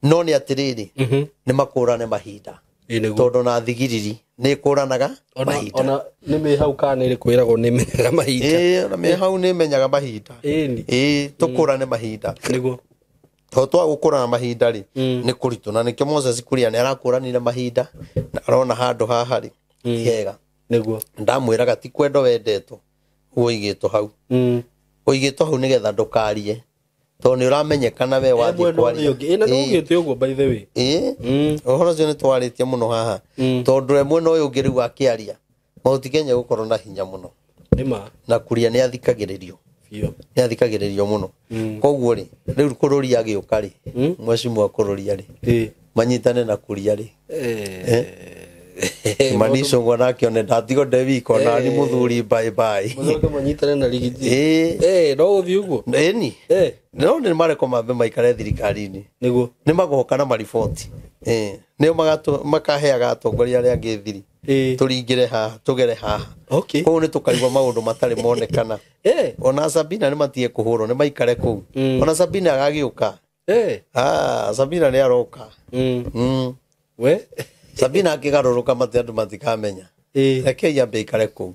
no nĩ atĩrĩrĩ nĩ makũrane mahinda tondũ na thigiriri nĩ kũranaga mahinda ona nĩ mĩhau kana nĩ kwĩragwo nĩ menyaga mahinda ona mĩhau nĩ menyaga mahinda tũkũrane mahinda tondũ twagũkũrana mahinda rĩ nĩ kũritũ na nĩkĩo Moses Kuria nĩ arakũranire mahinda na arona handũ haha rĩ hega ndamwĩraga ti kwendo wendetwo ũigĩtwo hau ũigĩtwo hau nĩgetha ndũkarie tondũ nĩ ũramenyekana we wathiĩ kwaria na ũgĩte ũguo by the way ũhoro ũcio nĩ twarĩtie mũno haha tondũ we mwena ũyũ ũngĩ rĩu akĩaria Mount Kenya gũkorwo na hinya mũno na Kuria nĩ athikagĩrĩrio nĩ athikagĩrĩrio mũno koguo rĩ rĩu Kururia agĩũka rĩ Mheshimiwa Kururia rĩ manyitane na Kuria rĩ Manisho nake one ndatigo ndewiko na ni muthuri bye bye muthuri manyitane na rigiti no uthi uguo ni no nĩ mareko mambe maikare thirikari-inĩ nĩguo nĩ magoka na mariboti nĩo makaheaga atongoria arĩa angĩ thiri tũringĩre haha tũgere haha kũu nĩ tũkaigua maũndũ matarĩ monekana ona Sabina nĩ matige kũhũrwo nĩ maikare kũu ona Sabina agagĩũka Sabina nĩ aroka we Sabina akĩgarũrũka matĩ andũ matikamenya rekei ambe ikare kũu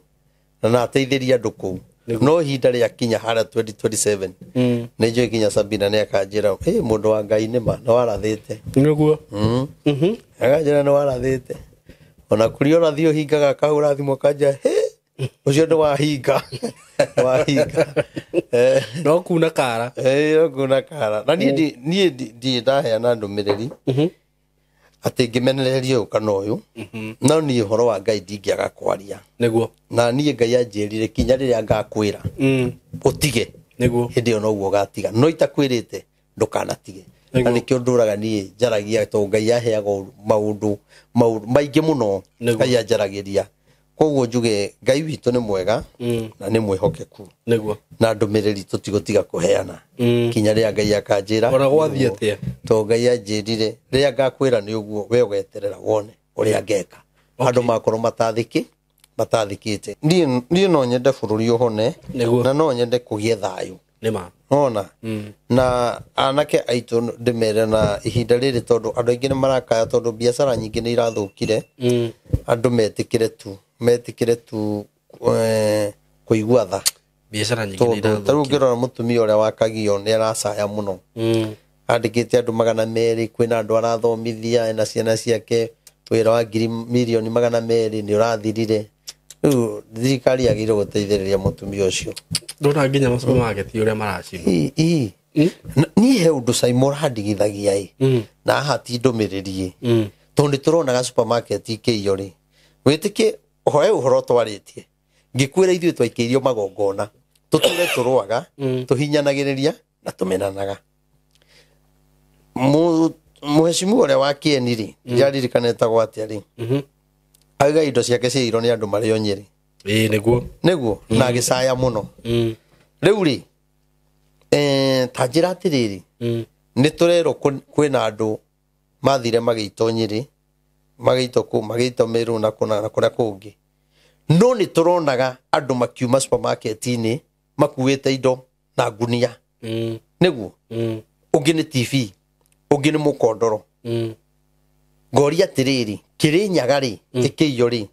na ateithĩrie andũ kũu no ihinda rĩa kinya hara 2027 nĩ njũĩ kinya Sabina nĩ akanjĩra mũndũ wa Ngai nĩma nĩ warathĩte nĩguo akanjĩra nĩ warathĩte ona kũrĩ ona thiĩ ũhingaga kahũra thimũ kanja ũcio nĩ wahinga no kuna kara no kuna kara na niĩ ndaheana ndũmĩrĩri atĩ ngĩmenereria ũyũ kana ũyũ no niĩ ũhoro wa Ngai ndingĩaga kwaria nĩguo na niĩ Ngai anjĩrire kinya rĩrĩa ngakwĩra ũtige nĩguo hĩndĩ ĩyo noguo ũgatiga no itakwĩrĩte ndũkanatige na nĩkĩo ndũraga niĩ njaragia tondũ Ngai aheaga maũndũ maingĩ mũno Ngai anjaragĩria koguo njuge Ngai witũ nĩ mwega na nĩ mwĩhokeku nĩguo na ndũmĩrĩri tũtigũtiga kũheana kinya rĩrĩa Ngai akanjĩra ona gwathiĩ atĩa tondũ Ngai anjĩrire rĩrĩa ngakwĩra nĩ ũguo we ũgeterera wone ũrĩa ngeka andũ makorwo matathikĩte niĩ no nyende bũrũri ũhone na no nyende kũgĩe thayũ nĩma ona na anake aitũ ndĩmere na ihinda rĩrĩ tondũ andũ aingĩ nĩ marakaya tondũ biacara nyingĩ nĩ irathũkire andũ metĩkĩre tu kũigua tha biacara nyingĩ nĩ irathũkire tarĩu ngĩrora mũtumia ũrĩa wa Kagio nĩ aracaya mũno andĩkĩte andũ 200 kwĩna andũ arathomithia na ciana ciake wĩra wa mirioni 200 nĩ ũrathirire rĩu thirikari yagĩrĩirwo gũteithĩrĩria mũtumia ũcio ndona nginya supermarket ũrĩa maracimba niĩ he ũndũ Simon handigithagia na haha ti ndũmĩrĩri tondũ nĩ tũronaga supermarket ikĩiyo rĩ wĩtĩkie hoye ũhoro twarĩtie ngĩkwĩra ithuĩ twaikĩirio magongona tũtũre tũrũaga tũhinyanagĩrĩria na tũmenanaga mũhecimu ũrĩa wa Kieni rĩ njaririkana etagwo atĩa rĩ aiga indo ciake ciairwo nĩ andũ marĩ o Nyĩrĩ nĩguo na agĩcaya mũno rĩu rĩ ta njĩra atĩrĩrĩ nĩ tũrerwo kwĩna andũ mathire magĩitwo Nyĩrĩ magĩitwo Meru na kũrĩa kũngĩ no nĩ tũronaga andũ makiuma supermarket-inĩ makuĩte indo na ngunia nĩguo ũngĩ nĩ TV ũngĩ nĩ mũkondoro ngoria atĩrĩrĩ Kĩrĩnyaga rĩ ĩkĩiyo rĩ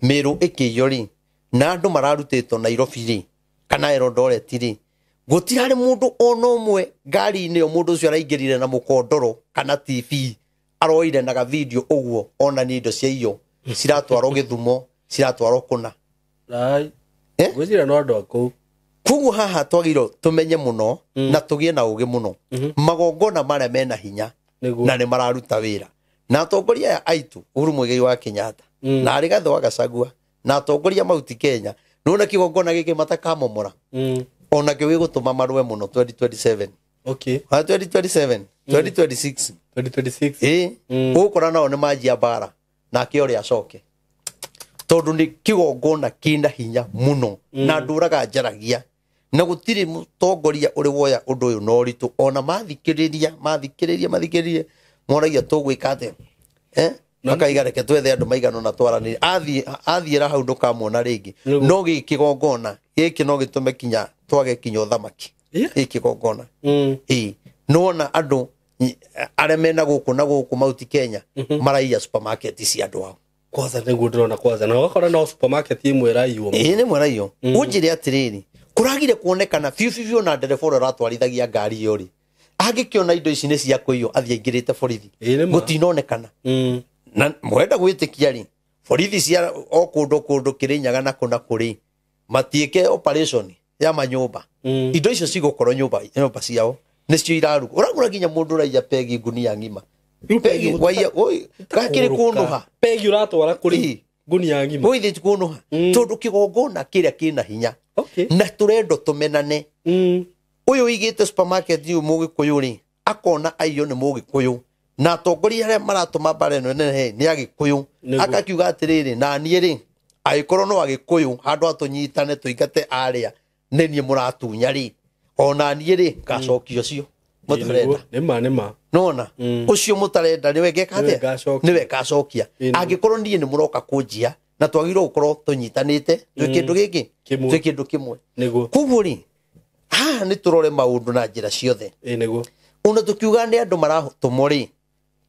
Meru ĩkĩiyo rĩ na andũ mararutĩtwo Nairobi rĩ kana Eldoret rĩ gũtirarĩ mũndũ ona ũmwe ngari-inĩ mũndũ ũcio araingĩrire na mũkondoro kana TV aroire na video ũguo ona nĩ indo cia iyo ciratwarwo Gĩthumo ciratwarwo kũna gwĩcira no andũ akũu koguo haha twagĩrĩirwo tũmenye mũno na tũgĩe na ũgĩ mũno magongona marĩa mena hinya na nĩ mararuta wĩra na atongoria aya aitũ Uhuru Muigai wa Kenyatta na Rigathi wa Gachagua na atongoria mauti Kenya nona kĩgongona gĩkĩ matakamomora ona kĩo gĩgũtũma marũe mũno 2027 2026 ũgũkora nao nĩ manjia mbara nake ũrĩa acoke tondũ nĩ kĩgongona kĩna hinya mũno na ndũraga njaragia na gũtirĩ mũtongoria ũrĩ woya ũndũ ũyũ na ũritũ ona mathikĩrĩrie moragia tũgwĩka atĩa makaiga reke twethe andũ maigana na twaranĩrie athiĩra hau ndũkamuona rĩngĩ no gĩkĩgongona gĩkĩ no gĩtũme kinya twage kinya ũthamaki gĩkĩgongona nona andũ arĩa mena gũkũ na gũkũ mauti Kenya maraiya supermarket cia andũ ao kwanza nĩguo ndĩrona kwanza na ũgakora no supermarket ĩmwe ĩraiywo nĩ mwĩraiywo ũnjĩre atĩrĩrĩ kũragire kuonekana biũ na ndereba ũrĩa ũratwarithagia ngari ĩyo rĩ angĩkĩona indo ici nĩ cia kũiywo athiĩ aingĩrĩte borithi gũtinonekana na mwenda gwĩtĩkia rĩ borithi cia o kũndũ Kĩrĩnyaga na kũna kũrĩ matiĩke operation ya manyũmba indo icio cigũkorwo nyũmba ciao nĩcio iraruga ũragũra nginya mũndũ ũraiya pegi ngunia ng'ima pegi waiya gakĩrĩ kũnũha pegi ũratwara kũrĩ ngunia ng'ima wĩithĩ kũnũha tondũ kĩgongona kĩrĩa kĩna hinya na tũrendo tũmenane ũyũ igĩte supermarket ũyũ Mũgĩkũyũ rĩ akona aiyo nĩ Mũgĩkũyũ na atongoria arĩa maratũma mbara ĩno nene nĩ Agĩkũyũ akakiuga atĩrĩrĩ na niĩ rĩ agĩkorwo no Agĩkũyũ handũ atũnyitane tũingate arĩa nĩ niĩ mũratunya rĩ ona niĩ rĩ ngacokio cio mũtarenda nĩma nona ũcio mũtarenda nĩwe ngeka atĩa nĩwe ngacokia angĩkorwo niĩ nĩ mũroka kũnjia na twagĩrĩirwo gũkorwo tũnyitanĩte twĩ kĩndũ gĩkĩ twĩ kĩndũ kĩmwe koguo rĩ haha nĩ tũrore maũndũ na njĩra ciothe ona tũkiuga nĩ andũ maratũmwo rĩ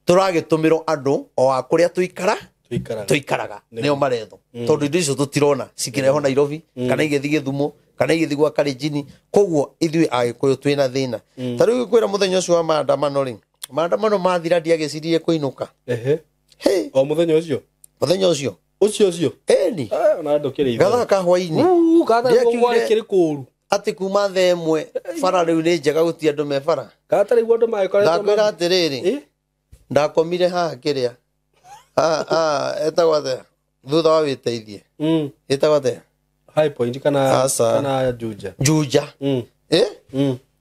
tũragĩtũmĩrwo andũ o a kũrĩa tũikaraga nĩo maretho tondũ indo icio tũtirona cikĩreho Nairobi kana igĩthiĩ Gĩthumo kana igithigwa Kalenjin koguo ithui agikuyu twina thina tariu kwira muthenya ucio wa maandamano ri maandamano mathira ndiagicirie kuinuka hey o muthenya ucio ni ona ndukiri gathaka hwaini gatha kiri kuru ati kuma the imwe bara riu ni njega guti andu me bara gatari gwo andu maikoretwo ndakwira atiriri ndakomire haha kiria etagwa the thutha wa witeithie etagwa the high point kana juja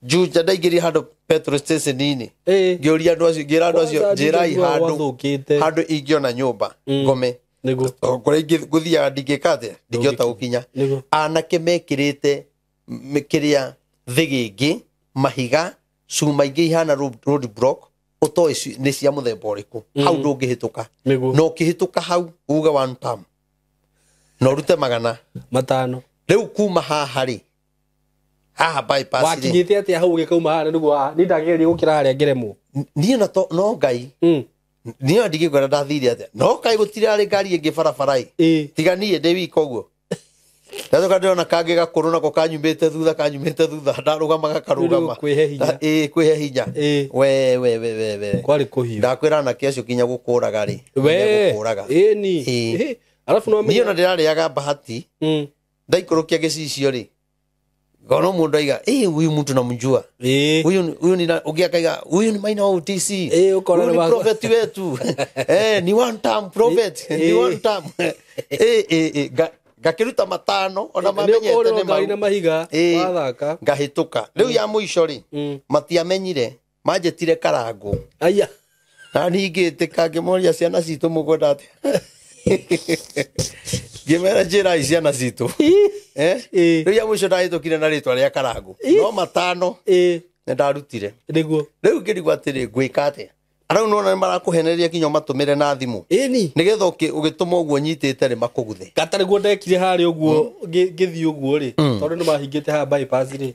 juja ndaingiri handu petrol station ini ngiuria andu acio ngira andu acio njirai handu ingiona nyumba ngome kore nguthiaga ndingikate ndingiota gukinya anake mekirite mikiria thigingi mahiga cuma ingi ihana road block utoi ni cia muthemba uriku hau ndungihituka no kihituka hau uga one time no rute magana matano riu kuma haha ri haha bypass wakinyite atia hau gikauma hara niguo ni ndageria gukira haria ngeremwo ni na to no ngai ni ndigigora ndathire atia no kai gutire ari ngari ingi barabara tiga nie ndi wiko guo ndazoka ndona kange gakuru nako kanyumite thutha ndarugamaga karugama kwihe hinya we kwari kuhiu ndakwira na kiacio kinya gukuraga ri gukuraga ni alafu no niona ndirariaga bahati ndaikurukia gicicio ri gono mundu aiga huyu mtu namjua huyu ni ugiakaiga huyu ni Maina wa UTC ukona ni prophet wetu ni one time prophet ni one time gakiruta matano ona mamenyete ne marina mahiga wathaka ngahituka riu ya muico ri matiamenyire manjetire karangu aya na ningite kangimoria ciana citu mugwenda ati gimera njira ciana citu riu ya muico ndahitukire na ritwa ria karangu no matano ndarutire niguo riu ngirigwa atiri gwika atia arau nona marakuheneria kinyo matumire na thimu nigetha ugituma uguo nyitite ri makuguthe gatari guo ndekire hari uguo ngithii uguo ri tondu ni mahingite ha bypass ri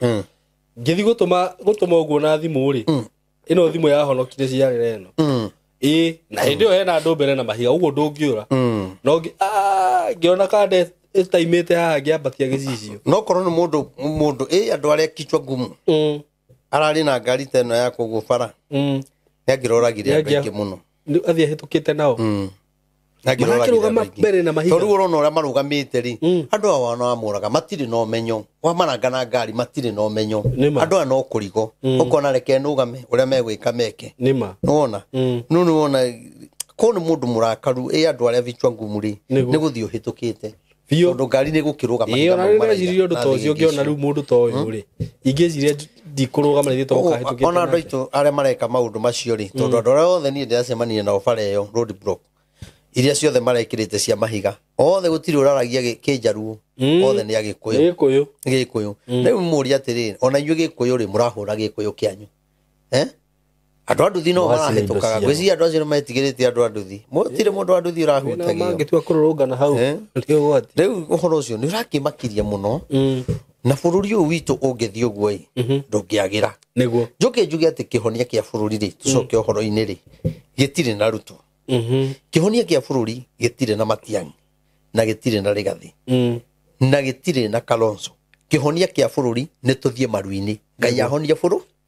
ngithi gutuma uguo na thimu ri ino thimu ya honokire ciarire eno na hindi hena andu mbere na mahiga uguo ndungiura no ngiona kande itaimite haha ngiambatia gicicio no korwo ni mundu andu aria kichwa ngumu arari na ngari teno ya kugubara yagiroragire andu muno athia hitukite nao nagiroragire mbere na mahiga toru urona uria marugamite ri andu awana amuraga matiri no menyo wamaranga na ngari matiri no menyo andu ano kurigo ukona reke nugame uria megwika meke nima nona nunu wona kono mundu murakaru andu aria vichwa ngumu ri ni guthio hitukite tondu ngari ni gukiruga mahiga ona ni ndu tocio ngiona riu mundu toyo ri ingiciria ndikuruga marithie toka hitukite ona andu aitu aria mareka maundu macio ri tondu andu aria othe ni ndacemania nao bara iyo road block iria ciothe marekirite cia mahiga othe gutiri uraragia kinjaruo othe ni agikuyu riu muria atiri ona inyuĩ gikuyu ri murahura gikuyu kianyu andu anduthi no marahitukaga gwiciria andu acio metigirite andu anduthi mutire mundu anduthi urahutagia mangitua kururungana hau riu uhoro ucio ni urakimakiria muno na bururi uyu witu ungithio guo ndungiagira niguo njuge ati kihonia kia bururi ri tucoke uhoro-ini ri gitire na Ruto kihonia kia bururi gitire na Matiang'i na gitire na Rigathi na gitire na Kalonzo kihonia kia bururi ni tuthie maru-ini ngai ahonia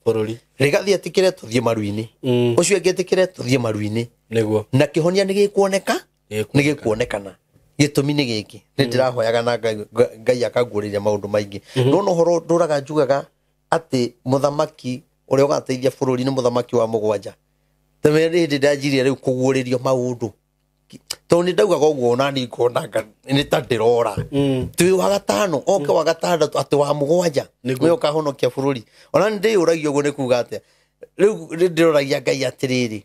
bururi Rigathi atikire tuthie maru-ini ucio ngetikire tuthie maru-ini niguo na kihonia ni gikuonekana gitumi ni giki ni ndirahoyaga na ngai akaguriria maundu maingi no horo nduraga njugaga ati muthamaki uria ugateithia bururi ni muthamaki wa mugwanja temere ndi ndajiria riu kuguririo maundu to ni ndaugaga uguo na ni ngonaga ni ta ndirora twi wa gatano oke wa gatandatu ati wa mugwanja we ukahonokia bururi ona ndi uragio uguo ni kuga ati riu ndiroragia ngai atiriri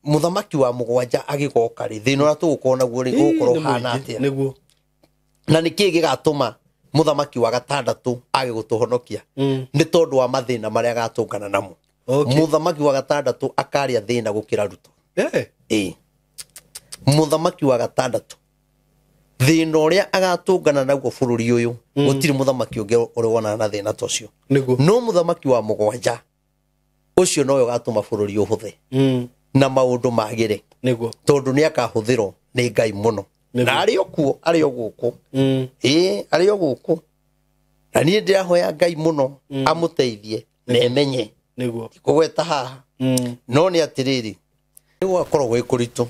muthamaki wa mugwanja agigoka ri thina ura tugukona guo ri gukorwo hana atia niguo na niki gigatuma muthamaki wa gatandatu agigutuhonokia ni tondu wa mathina maria gatungana namo muthamaki wa gatandatu akaria thina gukira Ruto muthamaki wa gatandatu thina uria agatungana naguo bururi uyu gutiri muthamaki ungi uri wona na thina tocio no muthamaki wa mugwanja ucio noyo gatuma bururi uhuthe na maundu magire tondu ni akahuthiro ni ngai muno na ari okuo ari oguku ari oguku na niĩ ndĩrahoya Ngai mũno amũteithie na emenye niguo kũgweta haha no nĩ atĩrĩrĩ nĩgũgakorwo gwĩ kũritũ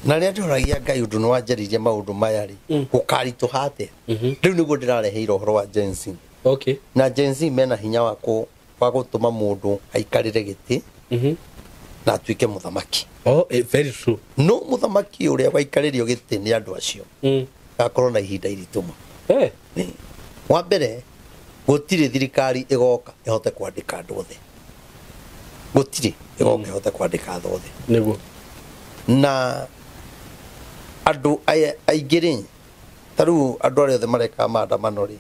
na rĩrĩa ndĩroragia Ngai ũndũ nĩwanjaririe maũndũ maya rĩ gũkaritũha atĩa rĩu nĩguo ndĩrareheire ũhoro wa Gen Z. Okay. Na Gen Z mena hinya wa gũtũma mũndũ aikarĩre gĩtĩ na atuĩke mũthamaki. Oh, very true. No mũthamaki ũrĩa waikarĩrio gĩtĩ nĩ andũ acio gakorwo na ihinda iritũ mũno. Wa mbere gũtirĩ thirikari ĩgoka ĩhote kwandĩka andũ othe, gũtirĩ ĩgoka ĩhote kwandĩka andũ othe nĩguo na andũ aingĩ rĩ tarĩu andũ arĩa othe mareka maandamano rĩ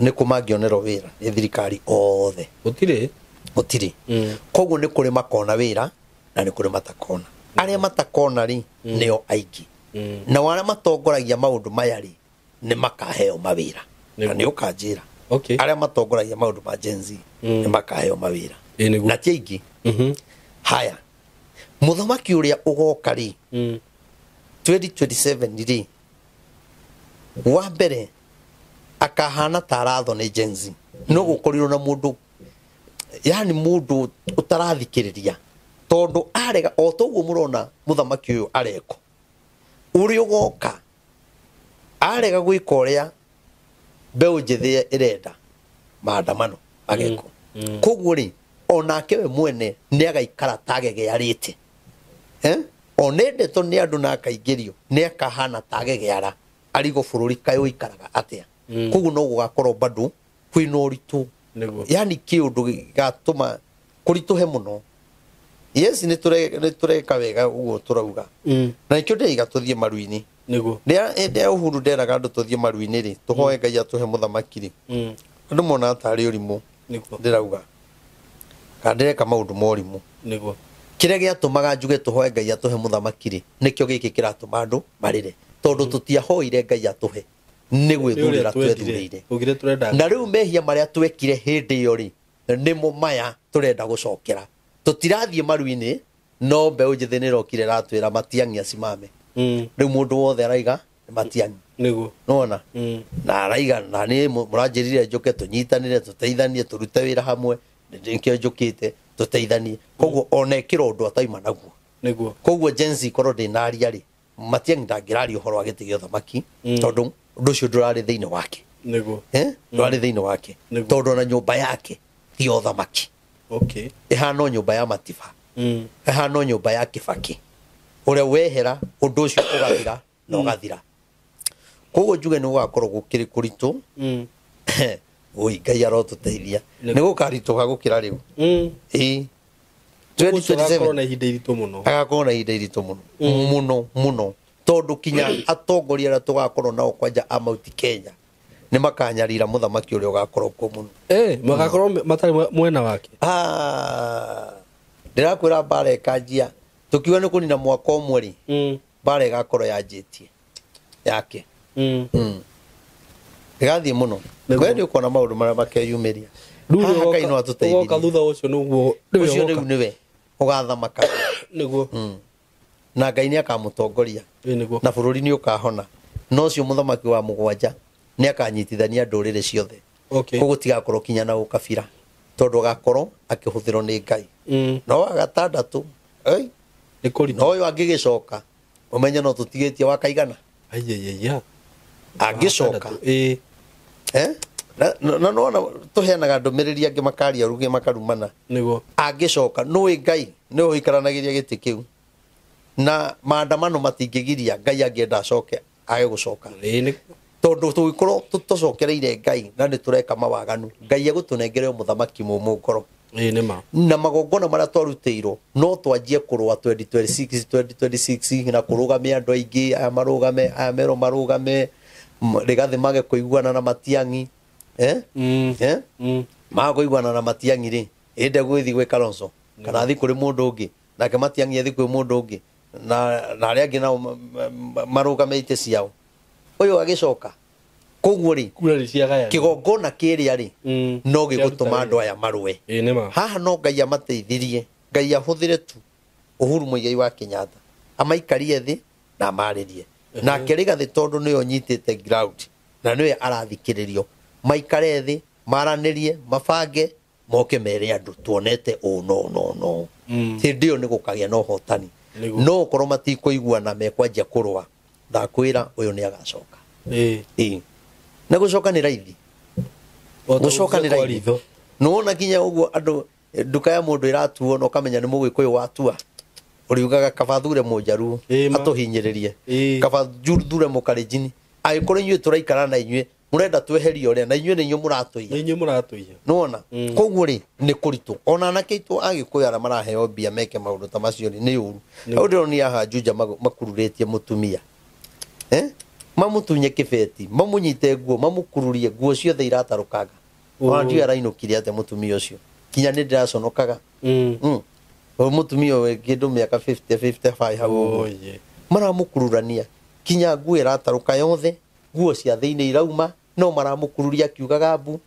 nĩ kũmangĩonerwo wĩra nĩ thirikari othe gũtirĩ koguo nĩ kũrĩ makona wĩra na nĩ kũrĩ matakona. Arĩa matakona rĩ nĩo aingĩ na arĩa matongoragia maũndũ maya rĩ nĩ makaheo mawĩra na nĩ ũkanjĩra arĩa matongoragia maũndũ ma Gen Z nĩ makaheo mawĩra na ti aingĩ. Haya mũthamaki ũrĩa ũgoka rĩ 2027 rĩ wa mbere akahana taratho nĩ Gen Z no gũkorirwo na mũndũ yani mũndũ ũtarathikĩrĩria tondũ arega o toguo mũrona mũthamaki ũyũ areko ũrĩa ũgoka arega gwĩka ũrĩa mbeũ njĩthĩ ĩrenda maandamano ageko koguo rĩ onake we mwene nĩ agaikara tagegearĩte one ndeto nĩ andũ na akaingĩrio nĩ akahana tagegeara arigo bũrũri kaĩ ũikaraga atĩa koguo no gũgakorwo bado kwĩna ũritũ yani kĩũndũ gatũma kũritũhe mũno. Yes nĩ tũreka wega ũguo tũrauga na nĩkĩo ndĩraiga tũthiĩ maru-inĩ rĩrĩa Uhuru nderaga andũ tũthiĩ maru-inĩ rĩ tũhoe Ngai atũhe mũthamaki rĩ andũ mona tarĩ ũrimũ ndĩrauga kana ndĩreka maũndũ ma ũrimũ kĩrĩa gĩatũmaga njuge tũhoe Ngai atũhe mũthamaki rĩ nĩkĩo gĩkĩ kĩratũma andũ marĩre tondũ tũtiahoire Ngai atũhe nĩ gwĩthurĩra twethurĩire na rĩu mehia marĩa twekire hĩndĩ ĩyo rĩ nĩmo maya tũrenda gũcokera. Tũtirathiĩ maru-inĩ no mbeũ njĩthĩ nĩ ĩrokire ratwĩra Matiang'i acimame rĩu mũndũ wothe araiga nĩ Matiang'i nona na araiga na niĩ mũranjĩrire njũke tũnyitanĩre tũteithanie tũrute wĩra hamwe nĩkĩo njũkĩte tũteithanie koguo ona ĩkĩra ũndũ ataima naguo koguo Gen Z korwo ndĩnaria rĩ Matiang'i ndangĩraria ũhoro wa gĩtĩ gĩa ũthamaki tondũ ũndũ ũcio ndũrarĩ thĩinĩ wake ndũrarĩ thĩinĩ wake tondũ ona nyũmba yake ti ũthamaki ĩhana nyũmba ya Matiba ĩhana nyũmba ya Kĩbakĩ ũrĩa wehera ũndũ ũcio ũgathira na ũgathira koguo njuge nĩ gũgakorwo gũkĩrĩ kũritũ oi Ngai arotũteithia nĩ gũkaritũha gũkĩra rĩu 2027 na ihinda iritũ mũno agakorwo na ihinda iritũ mũno tondũ kinya atongoria arĩa tũgakorwo nao kwanja a Mount Kenya nĩ makanyarira mũthamaki ũrĩa ũgakorwo kuo mũno magakorwo matarĩ mwena wake. Ndĩrakwĩra mbara ĩkanjia tũkiuga nĩ kũnina mwaka ũmwe rĩ mbara ĩgakorwo yanjĩtie yake ĩgathiĩ mũno we nĩ ũkona maũndũ marĩa makeyumĩria haha Ngai no atũteithie ũgoka thutha ũcio nĩguo ũcio rĩu nĩwe ũgathamaka nĩguo na Ngai nĩ akamũtongoria na bũrũri nĩ ũkahona no ũcio mũthamaki wa mũgwanja nĩ akanyitithania ndũrĩrĩ ciothe koguo tigakorwo kinya na ũkabira tondũ agakorwo akĩhũthĩrwo nĩ Ngai no wa gatandatũ no ũyũ angĩgĩcoka ũmenye no tũtigĩtie wa kaigana angĩcoka na nona tũheanaga ndũmĩrĩri angĩ makaria ruge makarumana angĩcoka nũĩ Ngai nĩwe ũikaranagĩria gĩtĩ kĩu na maandamano matingĩgiria Ngai angĩenda acoke age gũcoka tondũ tũgĩkorwo tũcokereire Ngai na nĩ tũreka mawaganu Ngai egũtũnengere mũthamaki mũmũ ngoro na magongona marĩa twarutĩirwo no twanjie kũrũa 2026 na kũrũgamia andũ aingĩ aya marũgame aya merũ marũgame Rigathi mage kũiguana na Matiang'i magũiguana na Matiang'i rĩ ĩnde gwĩthi gwĩ Kalonzo kana athi kũrĩ mũndũ ũngĩ nake Matiang'i athi kwĩ mũndũ ũngĩ na arĩa angĩ nao marũgame ite ciao ũyũ agĩcoka koguo rĩ kĩgongona kĩrĩa rĩ no gĩgũtũma andũ aya marũe haha no Ngai amateithirie Ngai ahũthĩre tu Uhuru Muigai wa Kenyatta amaikarie thĩ na amarĩrie nake Rigathi tondũ nĩyo nyitĩte ground na nĩwe arathikĩrĩrio maikare thi maranirie mabange moke mere andu tuonete no ndio ni gukagia no hotani no korwo matikuiguana mekwanjia kurwa ndakwira uyu ni agacoka na gucoka ni raithi gucoka ni raithi no na kinya uguo andu nduka ya mundu iratuo no kamenya ni mugwikuyu watua uriugaga kabathure mujaru atuhinyiririe kabathure mukarijini agikoro inyue turaikara na inyue murenda tweherie uria na inyue ninyu muratuiya nona koguo ri ni kuritu ona nakeitu agikuyu ara maraheo bia meke maundu ta macio ni uru audio ni aha juja makururetie mutumia mamutunye kibeti mamunyite guo mamukururie guo ciothe iratarukaga ona ndio arainukire ate mutumia ucio kinya ni ndiraconokaga mutumia we kindu miaka 55 hau maramukururania kinya nguo irataruka yothe nguo cia thiini irauma no maramukururia kiugaga mbu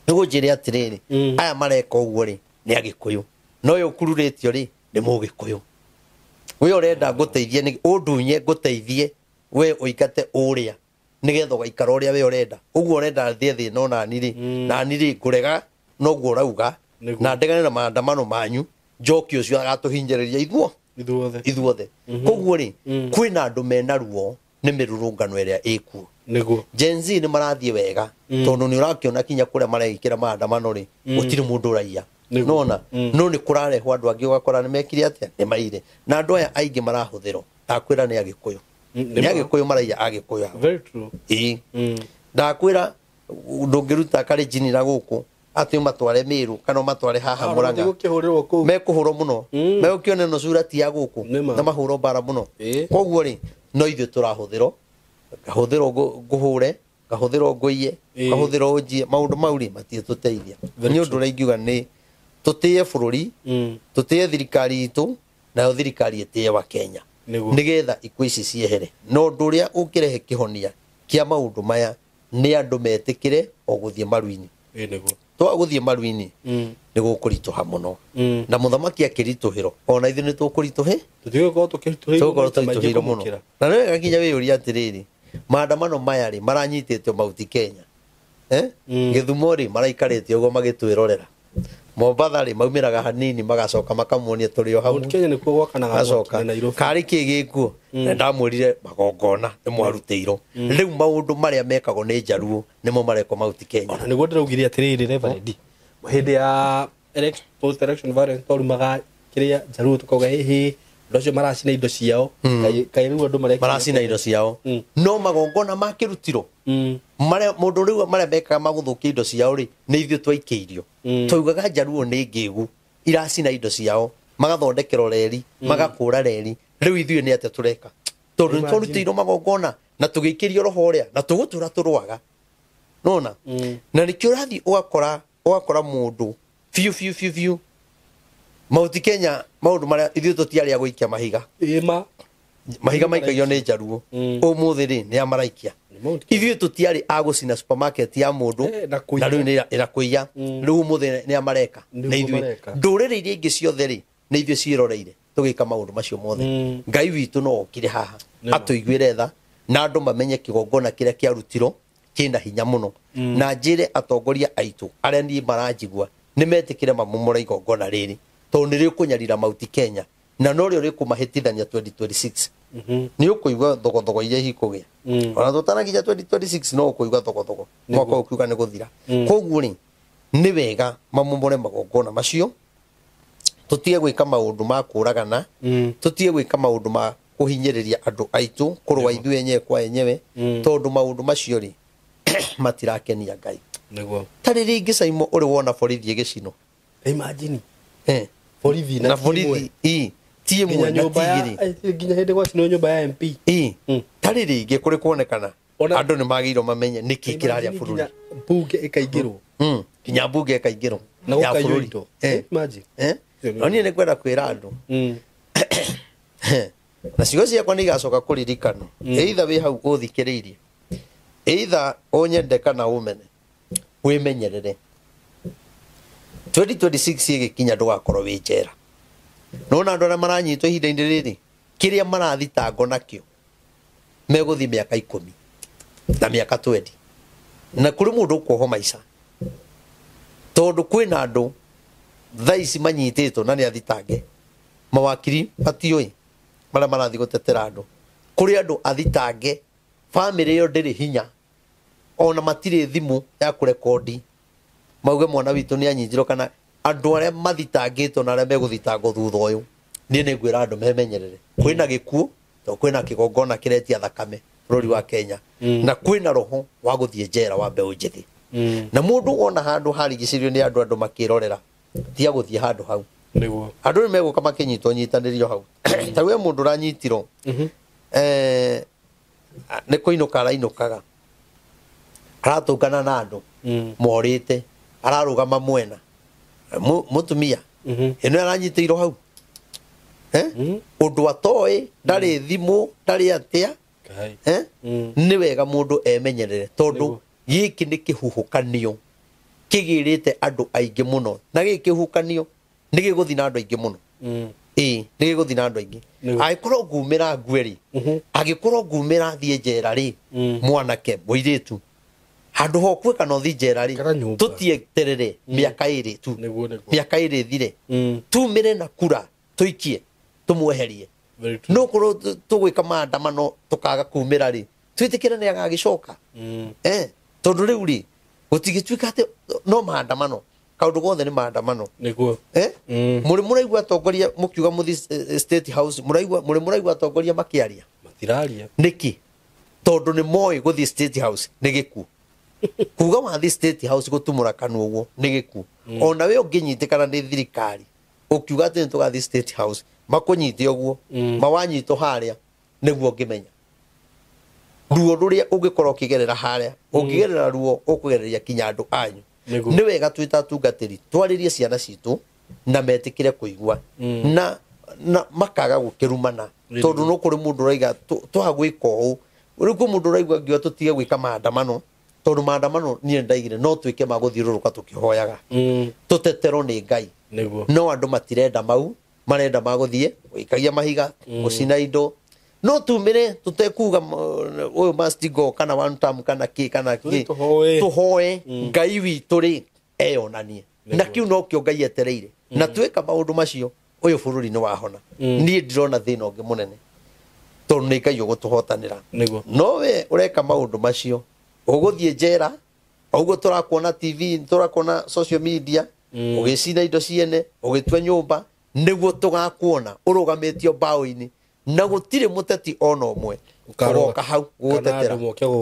nigo njire atiriri aya mareka uguo ri ni agikuyu no yo kururetio ri ni mugikuyu we urenda guteithie ni undunye guteithie we uikate uria nigetha ugaikara uria we urenda uguo urenda thie thi no na niri kurega no guo rauga na ndegane na maandamano manyu njoki ucio agatuhinjereria ithuothe koguo ri kwina andu mena ruo ni mirurungano iria ikuo niguo Gen Z ni marathie wega tondu ni urakiona kinya kuria marekira maandamano ri gutiri mundu raia nona no ni kurarehwo andu angi ugakora ni mekire atia ni maire na andu aya aingi marahuthiro ndakwira ni agikuyu ni agikuyu maraia agikuyu very true ndakwira ndungiruta kare jini na guku ati matware miru kana matware haha muranga mekuhurwo muno megukione no surati ya guku na mahuro bara muno koguo ri no ithu turahuthiro gahuthiro guhure gahuthiro nguiye gahuthiro unjie maundu mauri matie tuteithia ni undu raingiuga ni tutie bururi tutie thirikari itu na thirikari etie wa Kenya nigetha ikwisi ciehere no nduria ukirehe kihonia kia maundu maya ni andu metikire o guthie maruini niguo twaguthie maruini ni gukurituha muno na muthamaki akirituhiro ona ithu ni tukurituhe tutigoko muno na niwe gakinya wiyuria atiriri maandamano maya ri maranyitite mauti Kenya Githumo ri maraikarite ugo magitwirorera Mombatha ri maumiraga hanini magacoka makamuonia turi o hau Kenya ni kuo gwakanaga Nairobi kari kigikuo ndamwirire magongona ni mwarutiro riu maundu maria mekagwo ni njaruo nimo mareko mauti Kenya ona niguo ndiraugire atiriri Reverend hindi ya post election violence torumaga kiria njaruo tukoga hihi ndocio maracina indo ciao kai riu andu maracina indo ciao no magongona makirutiro maria mundu riu maria mekaga maguthukia indo ciao ri ni ithu twaikeirio tuugaga njaruo ni ngigu iracina indo ciao magathondekero reri magakura reri riu ithu ni ate tureka tondu turutiro magongona na tugikirio roho uria na tugutura turwaga nona na nikio rathi ugakora mundu fiu mauti Kenya maundu maria ithu tutiari aguikia mahiga mahiga maikagio ni njaruo umuthi ri ni amaraikia ithu tutiari agucina supermarket ya mundu na riu ni irakuiya riu umuthi ni amareka na ithu ndurire iria ingi ciothe ri ni ithu ciroreire tugika maundu macio mothe ngai witu no okire haha atuiguire tha na andu mamenye kigongona kiria kiarutiro kina hinya muno na njire atongoria aitu aria ni maranjigua ni metikire mamumura igongona riri tondu ni kunyarira mauti Kenya na no rio rikumahitithania 2026 ni ukuigwa thogothogo iria hikugia ona tutanaginya 2026 no ukuigwa thogothogo mwaka ukiuga ni guthira koguo ri ni wega mamumure magongona macio tutie gwika maundu ma kuragana tutie gwika maundu ma kuhinyiriria andu aitu kurwa ithu enyewe kwa enyewe tondu maundu macio ri matirakenia ngai niguo tari ringi saimo uri wona borithi gicino imagine borithi na borithi tie mwe na tigiri nginya hindi gwa cino nyumba ya MP tari ringi kuri kuonekana andu ni magiro mamenye niki kiraria bururi bunge ikaingirwo kinya bunge ikaingirwo na gukayo imagine oni ni kwenda kwira andu na cigo ciakwa ni igacoka kuririkano either wi hau uthikiriirie either onyende kana umene wimenyerere 2026 igikinya ndugakorwo wi njera nona andu aria maranyitwo ihinda-ini riri kiria marathitango nakio meguthi miaka 10 na miaka 20 na kuri mundu kuoho maica tondu kwina andu thaici manyititwo na ni athitange mawakiri matioi mara marathi gutetera andu kuri andu athitange family yo ndiri hinya ona matire thimu ya kurekodi mauge mwana witu ni anyinjiro kana andu aria mathitangitwo na aria meguthitango thutha uyu ni ngwira andu memenyerere kwina gikuo to kwina kigongona kiretia thakame bururi wa Kenya na kwina roho wa guthie njera wa mbeu njithi na mundu ona handu harigicirio ni andu makirorera tia guthie handu hau niguo andu ni meguka makinyitwo nyitanirio hau tawe mundu ranyitirwo ne kuinuka arainukaga aratungana na andu morite ararugama mwena mutumia ino aranyitirwo hau undu atoi ndari thimu ndari atia ni wega mundu emenyerere tondu giki ni kihuhukanio kigirite andu aingi muno na giki kihuhukanio ni giguthi na andu aingi muno ni giguthi na andu aingi agikorwo ngumira ngweri agikorwo ngumira thie njera ri mwanake muiritu handu ho kwika no thi njera ri tutieterere miaka iri tu miaka iri thire tumire na kura tuikie tumweherie no korwo tugwika maandamano tukaga kumira ri twitikire ni agagicoka tondu riu ri gutigituika ati no maandamano kaundu gothe ni maandamano niguo muri muraigua atongoria mukiuga muthi state house muraigua atongoria makiaria matiraria niki tondu ni moi guthi state house ni giku kuga wathi state house gutumura kanu uguo ni giku ona we unginyitikana ni thirikari ukiuga ati tugathi state house makunyite uguo mawanyito haria niguo ngimenya ruo ruria ungikorwo kigerera haria ungigerera ruo ukugereria kinya andu anyu ni wega twita tungatiri twaririe ciana citu na metikire kuigua na makaga gukirumana tondu no kuri mundu raiga twagwika uu uri ku mundu raigua ngio tutige gwika maandamano tondu maandamano nie ndaigire no twike maguthiururuka tukihoyaga tutetero ni Ngai no andu matirenda mau marenda maguthie wikagia mahiga gucina indo no tumire tutekuga uyu mastigo kana one time kana ki tuhoe Ngai witu ri eyonanie na kiu no kio Ngai etereire na tweka maundu macio uyu bururi ni wahona nie ndirona thina ungi munene tondu ni Ngai ugutuhotanira no we ureka maundu macio uguthie njera uguo turakuona TV turakuona social media ugicina indo ciene ugitua nyumba niguo tugakuona urugamitio bao-ini na gutire muteti ona umwe ugoka hau gutetera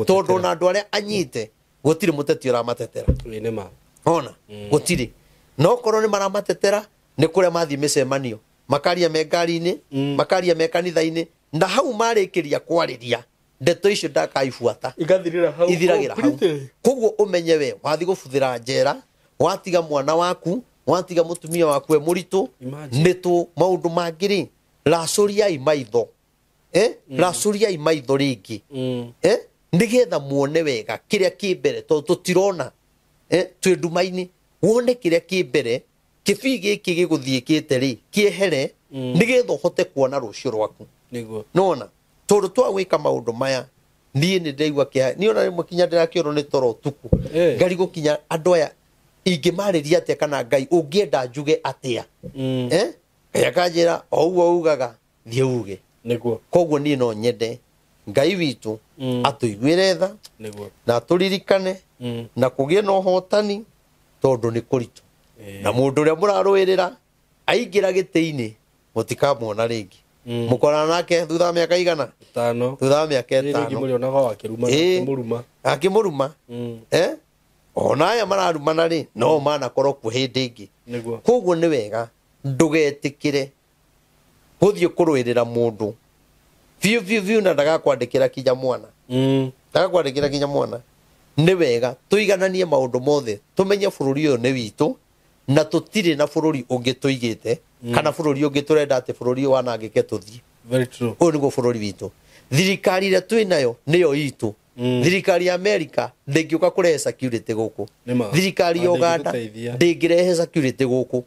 tondu na andu aria anyite gutire muteti uramatetera ni ma ona gutire no korwo ni maramatetera ni kuria mathi micemanio makaria me ngari-ini makaria me kanitha-ini na hau marikiria kwariria ndeto icio ndakaifuata igathirira hau ithiragira hau koguo umenye we wathi gubuthira njera watiga mwana waku watiga mutumia waku e muritu nitu maundu mangiri racuriai maitho racuriai maitho ringi nigetha muone wega kiria kimbere to tutirona twi nduma-ini wone kiria kimbere kibii giki giguthiikite ri kiehere nigetha uhote kuona rucio rwaku niguo nona tondu twagwika maundu maya nie ni ndeigua kia ni ona rimwe kinya ndirakiorwo ni toro tuku ngari gukinya andu aya ingimariria atia kana Ngai ungienda njuge atia Ngai akanjira ouguo ugaga thie uge niguo koguo nie no nyende Ngai witu atuiguire tha na aturirikane na kugie no hotani tondu ni kuritu na mundu uria muraruirira aingira giti-ini mutikamwona ringi mukorana nake thutha miaka igana 5 thutha miaka 5 akimuruma ona aya mararumana ri no manakorwo ku hindi ingi koguo ni wega ndugetikire guthie kurwirira mundu fiu na ndagakwandikira kinya mwana ndagakwandikira kinya mwana ni wega tuigananie maundu mothe tumenye bururi uyu ni witu na tutire na bururi ungi tuigite kana bururi ungi turenda ati bururi wanangike tuthie very true uyu niguo bururi witu thirikari ria twinayo niyo itu thirikari ya America ndingiuka kurehe security guku thirikari ya Uganda ndingirehe security guku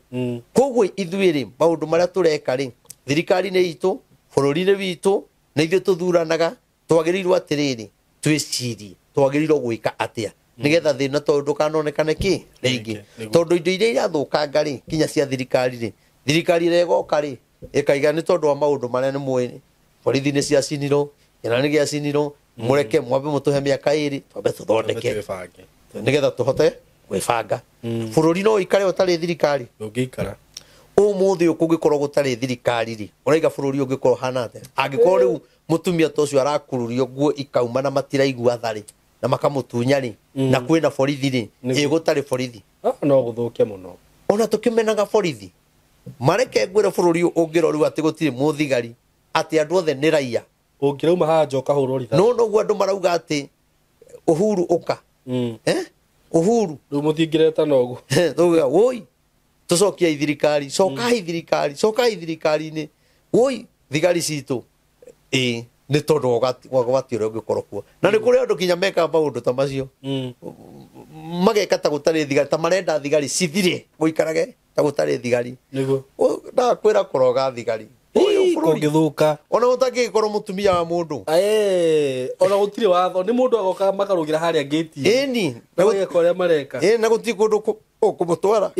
koguo ithuiri maundu maria tureka ri thirikari ni itu bururi ni witu na ithu tuthuranaga twagirirwo atiriri twicirie twagirirwo gwika atia nigetha thina tondu kanonekane ki ringi tondu indo iria irathukanga ri kinya cia thirikari ri thirikari regoka ri ikaiga ni tondu wa maundu maria ni mwini borithi ni cia ciniro ina ni gia ciniro mureke mwambe mutuhe miaka iri twambe tuthondeke nigetha tuhote gwibanga bururi no ikare utari thirikari ndungikara umuthi ukungikorwo gutari thirikari ri uraiga bururi ungikorwo hana ate angikorwo riu mutumia tocio arakururio guo ikauma na matiraigua thari na makamutunya ri na kwina borithi ri gutari borithi no guthuke muno ona tukimenaga borithi mareke ngwire bururi ungiroru ati gutiri muthigari ati andu othe ni raia ungirauma haha njoka hurwo ritha no guo andu marauga ati Uhuru uka Uhuru riu muthingireta nogu tuga woi tucokia thirikari cokai thirikari ni woi thigari citu ni tondu wagwati uri ungikorwo kuo na ni kuri andu kinya meka maundu ta macio mageka ta gutari thigari ta marenda thigari cithire guikarage ta gutari thigari niguo da kwira kuroga thigari kungithuka ona utagikorwo mutumia wa mundu ona gutire watho ni mundu agoka makarugira haria gate ni na gukoria mareka na guti kundu kumutwara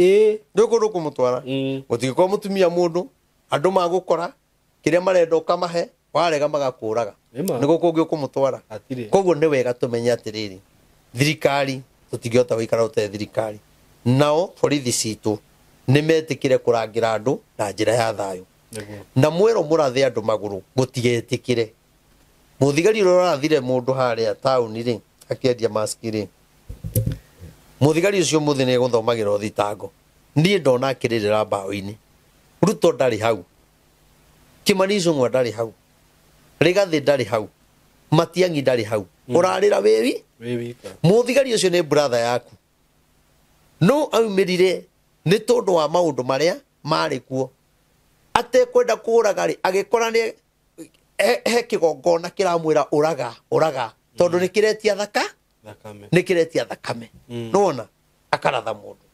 ndu kundu kumutwara gutigiko mutumia mundu andu magukora kiria marenda ukamahe warega magakuraga niguo kungi kumutwara koguo ni wega tumenye atiriri thirikari tutingihota guikara ute thirikari nao borithi citu ni metikire kurangira andu na njira ya thayu na mwero murathe andu maguru gutigetikire muthigari urathire mundu haria tauni ri akiendia maski ri muthigari ucio muthi ni guthomagira thitango nie ndona akiririra mbaũ-ini Ruto ndari hau Kimani Ichung'wa ndari hau Rigathi ndari hau Matiang'i ndari hau urarira wewi muthigari ucio ni brother yaku no aumirire ni tondu wa maundu maria mari kuo ate kwenda kuraga ri agikora ni he kigongona kiramwira uraga tondu ni kiretia thakame ni kiretia thakame nona akaratha mundu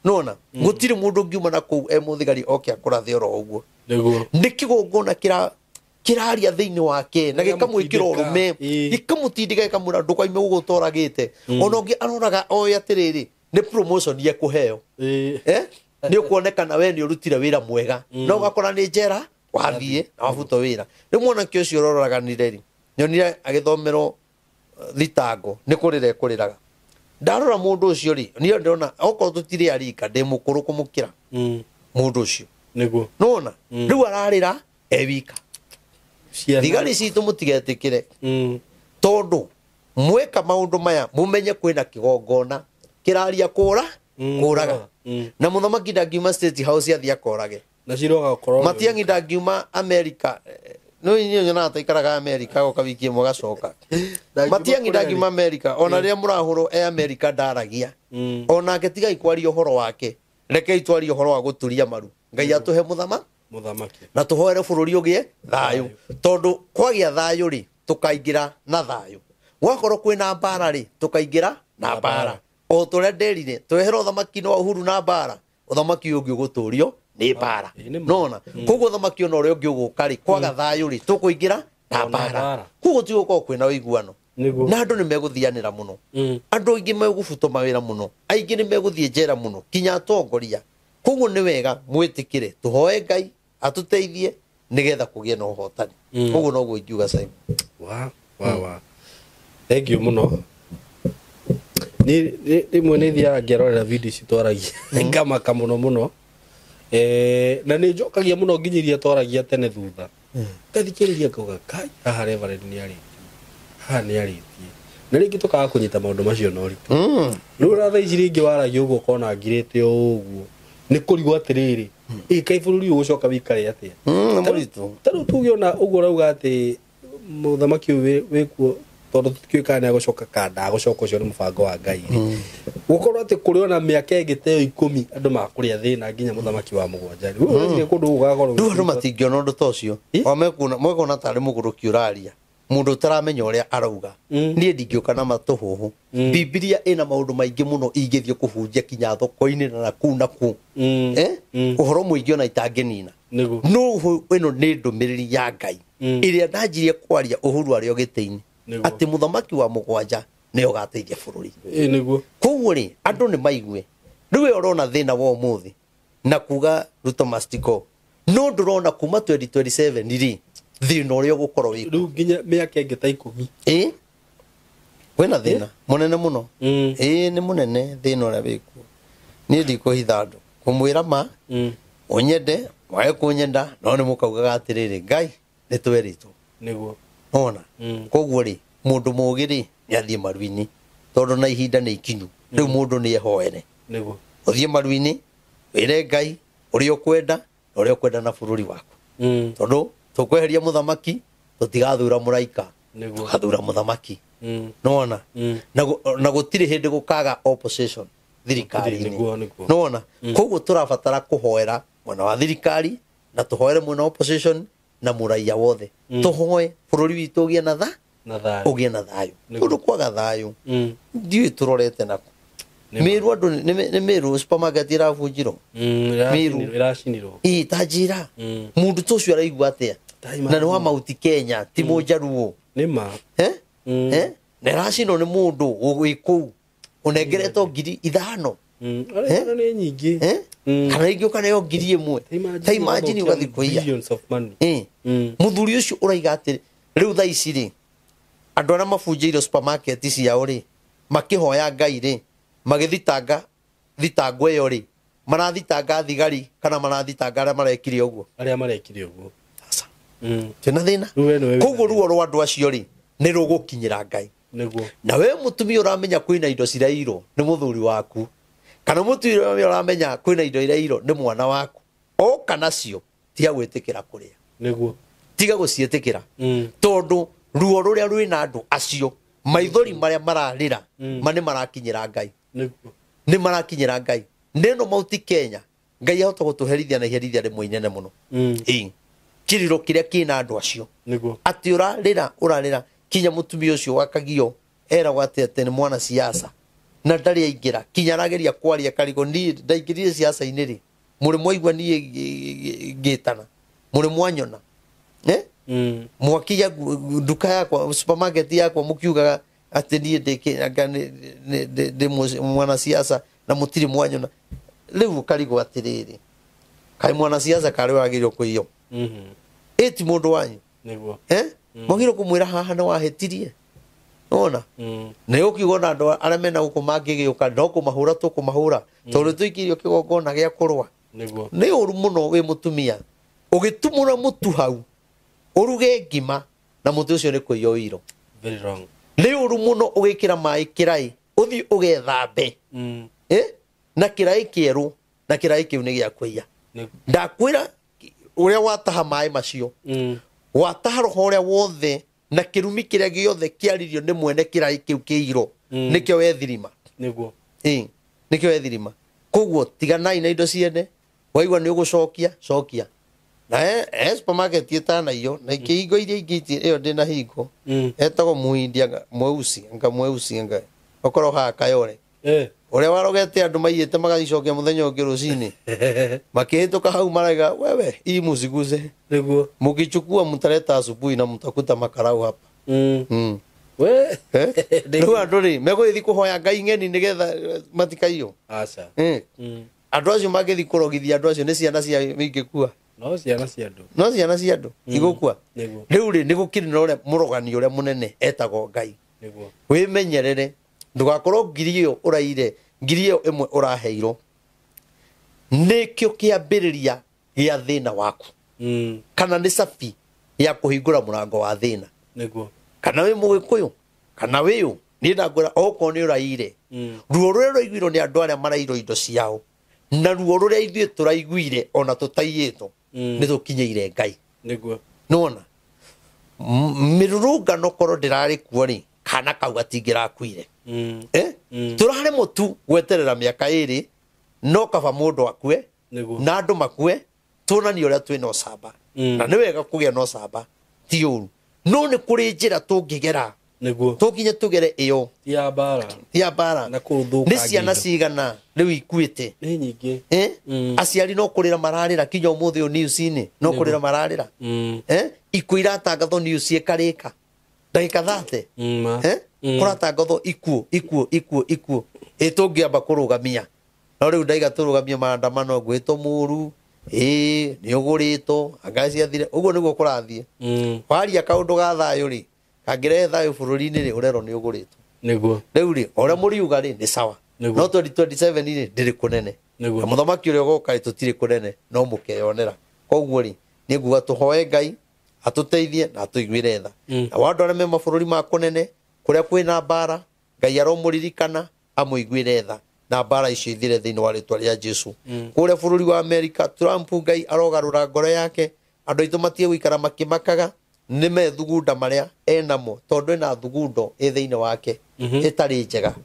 nona gutiri mundu ngiuma na ku muthigari oke akurathe oro uguo ni kigongona kiraria thiini wake na gikamwikira urume gikamutindiga gikamura ndukaime ugutoragite ona ungi aroraga oya atiriri ni promotion ye kuheo ni ukuonekana we ni urutire wira mwega no ugakora ni njera wathie na wabuto wira ni mwana kio cio rororaganire ri nyonire agithomerwo thitango ni kurira kuriraga ndarora mundu ucio ri ni ndona okorwo tutire arika ndi mukuru kumukira mundu ucio niguo nona riu ararira ewika thigari citu mutigetikire tondu mweka maundu maya mumenye kwina kigongona kiraria kuraga na muthamaki ndangiuma State House athia korage na ciroga korwo Matiang'i ndangiuma America no inyo nyona taikaraga America goka wiki imwe gacoka Matiang'i ndangiuma America ona ria murahuro America ndaragia ona ngetiga ikwaria uhoro wake reke itwaria uhoro wa guturia maru ngai atuhe muthamaki na tuhoere bururi ugie thayu tondu kwagia thayu ri tukaingira na thayu gwakorwo kwina mbara ri tukaingira na mbara o tore nderire twehera uthamaki no Uhuru na mbara uthamaki ungi uguturio ni mbara nona koguo uthamaki ono uri ungi uguka ri kwaga thayu ri tukuingira na mbara koguo ti gukorwo kwina uiguano na andu ni meguthianira muno andu ingi megubuto mawira muno aingi ni meguthie njera muno kinya atongoria koguo ni wega mwitikire tuhoe Ngai atuteithie nigetha kugie na uhotani koguo no guingiuga Simon wa thank you muno ni rimwe ni thia ngerorera video citwaragia ngamaka muno na ni njokagia muno nginyiria twaragia tene thutha ngathikiriria kauga kai haha Reverend ni aritie na ringi tukaga kunyita maundu macio no ritu riu ratha ici ringi waragia uguo kona ngirite uguo ni kurigwo atiriri kai bururi ugucoka wikare atia taru tuge ona uguo rauga ati muthamaki wikuo tondu tukiukane agocoka kanda agocoka ucio ni mubango wa Ngai gukorwo ati kuri ona miaka ingiteo 10 andu makuria thina nginya muthamaki wa mugwanja riu kundu ugakorwo riu andu matingiona undu tocio mwekona tari muguruki uraria mundu utaramenya uria arauga nie ndingiuka na matuhuhu Biblia ina maundu maingi muno ingithio kuhunjia kinya thoko-ini na ku uhoro muingi ona itangenina no ino ni ndumiriri ya Ngai iria ndanjirie kwaria Uhuru ario gitini ati muthamaki wa mugwanja nä å gateithia bå rå ri niguo koguo rä andå nä maigue rä we å rona thä na wa må thä na kuga Ruto must go no ndå rona kuma 2027 rä thä na å rä a å gå korwo wä riu nginya mä ake ngä ta 10 wä na thä na må nene må no nä må nene thä na å rä a wä kuo niä ndikå hitha andå kå mwä ra ma å nyende wae kå nyenda no nä må kaugaga atä rä rä ngai nä twerä two niguo ona koguo rä må ndå må gä rä nä athiä maru-inä tondå na ihinda nä ikinyu rä u må ndå nä ehoere niguo å thiä maru-inä wä re ngai å rä a å kwenda na å rä a å kwenda na bå rå ri waku tondå tå kweheria må thamaki tå tigathura må raika niguo tå gathura må thamaki nona na gå tirä hä ndä gå kaga opposition thirikari-inä nona koguo tå rabatara kå hoera mwena wa thirikari na tå hoere mwena wa opposition na må raia wothe tå hoe bå rå ri witå å gä e na å gä e na thayå tå ndå kwaga thayå ndiå tå rorete nako mä ru andå nä mä ru supermarket irabunjirwo iracinirwo tanjä ra må ndå tå cio araigua atä a na nä wa mauti Kenya ti må njaruo nä ma na ĩracinwo nĩ mũndũ wĩ kũu ũnengeretwo 5,000 nä nyingä kana rĩngĩ ũkaneo 1,000 ta imagine ũgathiĩ kũiya mũthuri ũcio ũraiga atĩ rĩu thaa ici rĩ andũ arĩa mabunjĩirwo supermarket ciao rĩ makĩhoya Ngai rĩ magĩthitanga thitango ĩyo rĩ marathitanga thigari kana marathitanga arĩa marekire ũguo twĩna thĩna koguo ruo rwa andũ acio rĩ nä rå gå kinyä ra Ngai na we må tumia å ramenya kwä na indo cirairwo nä må thuri waku kana må tumia å ramenya kwä na indo irairwo nä mwana waku oka nacio tiga gwä tä kä ra kå rä a tiga gå ciä tä kä ra tondå ruo rå rä a rwä na andå acio maithori marä a mararä ra ma nä marakinyä ra Ngai nä marakinyä ra Ngai nä no mauti Kenya Ngai ahota gå tå herithia na iherithia rä mwe inene må no kä rirå kä rä a kä na andå acio atä å rarä ra kinya må tumia å cio wakagio eragwo atä atä nä mwana ciaca na ndarä aingä ra kinya arageria kwaria karigå niä ndaingä rire ciaca-inä rä må rä mwaigua niä ngä tana må rä mwanyona mwakinya nduka yakwa supermarket yakwa må kiugaga atä niä ndä mwana ciaca na må tirä mwanyona rä u karigwo atä rä rä kaä mwana ciaca karä wagä irwo kå iyo ti må ndå wanyu mwagä kå mwä ra haha nä wahätirie ona nä å kiuga na andå arä a mena gå kå mangä gä å ka no kå mahå ra tå kå mahå ra tondå tå ikä irio kä gongona gä a kå rwa nä å ru må no wä må tumia å gä tumå ra må tu hau å ruge ngima na må tä å cio nä kå iyo iro nä å ru må no å gä kä ra maä kä raä å thiä å gethambe na kä raä kä erå na kä raä kä u nä gä a kå iya ndakwä ra å rä a wataha maä macio wataha roho å rä a wothe na kä rumi kä rä a gä othe kä aririo nä mwene kä raä kä u kä iro nä kä o wethirima nä kä o wethirima koguo tiganai na indo ciene waigua nä å gå cokia na supermarket ĩtanaio na ikä iria ingä ä yo ndä na hingo etagwo muhindia mweusi nga okorwo haha kayore å rä a warogete andå maiyä te magagicokia må thenya å ngä rå cinä makä hä tå ka hau maraiga wewe ii musiguze må gä chukua mtareta asubuhi na mtakuta makarau hapa rä u andå rä megå gä thiä kå hoya Ngai ng'eni nä getha matikaiywo andå acio mangä thiä kå rogithia andå acio nä ciana cia ingä kua no ciana cia andå igå kua rä u rä nä gå kä rä na å rä a må rogani å rä a må nene etagwo Ngai wä menyerere ndũgakorwo ngiri ĩyo ũraire ngiri ĩyo ĩmwe ũraheirwo nĩkĩo kĩambĩrĩria gĩa thĩna waku kana nĩ cabi ya kũhingũra mũrango wa thĩna kana wĩ mũgĩkũyũ kana wĩ ũ niĩ ndangwĩra okorwo nĩ ũraire ruo rũrĩa rũraiguirwo nĩ andũ arĩa marairwo indo ciao na ruo rũrĩa ithuĩ tũraiguire ona tũtaiyĩtwo nĩ tũkinyĩire Ngai nĩwona mĩrũrũngano korwo ndĩrarĩ kuo rĩ kana kau gatingĩrakuire tũrarĩ mũtu gweterera mĩaka ĩrĩ no kaba mũndũ akue na andũ makue tuonanie ũrĩa twĩna ũcamba na nĩ wega kũgĩa na ũcamba ti ũru no nĩ kũrĩ njĩra tũngĩgera tũkinye tũgere ĩyo ti ya mbara nĩ ciana cigana rĩu ikuĩte aciari no kũrĩra mararĩra kinya ũmũthĩ ũyũ news-inĩ no kũrĩra mararĩra ikuũ iratangathwo news ĩkarĩka ndagika 30 kurata ngotho ikuo tungiamba kurugamia no riu ndaiga turugamia maandamano gwito muru ni ugurito angaci athire uguo niguo kurathie waria kaundu ga thayo ri kangire thayo bururi-ini ri urero ni ugurito niguo riu ri ora muriuga ri ni sawa no 2027 ri ndiri kunene na muthomaki uria ugoka tutiri kunene no mukeyonera koguo ri ni nguga tuhoe Ngai atuteithie na atuiguire tha na wandu arĩa me mabũrũri ma kunene kuria kwina mbara Ngai aromuririkana amuiguire tha na mbara icio ithire thiini wa ritwa ria Jesu kuria bũrũri wa America Trump Ngai arogarũra ngoro yake andu aitu matie guikara makimakaga ni methugunda maria enamo tondu ena thugundo thiini wake itari njega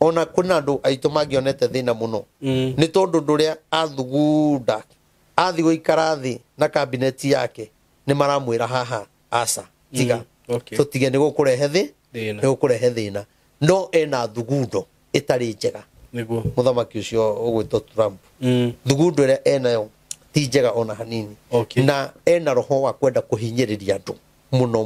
ona kuna andu aitu mangionete thina muno ni tondu nduria athugunda athi guikara thi na cabinet yake ni maramwira haha asa tiga tutige ni gukurehe thi ni gukurehe thina no ena thugundo itari njega niguo muthomaki ucio ugwitwo Trump thugundo ria enayo ti njega ona hanini na ena roho wa kwenda kuhinyiriria andu muno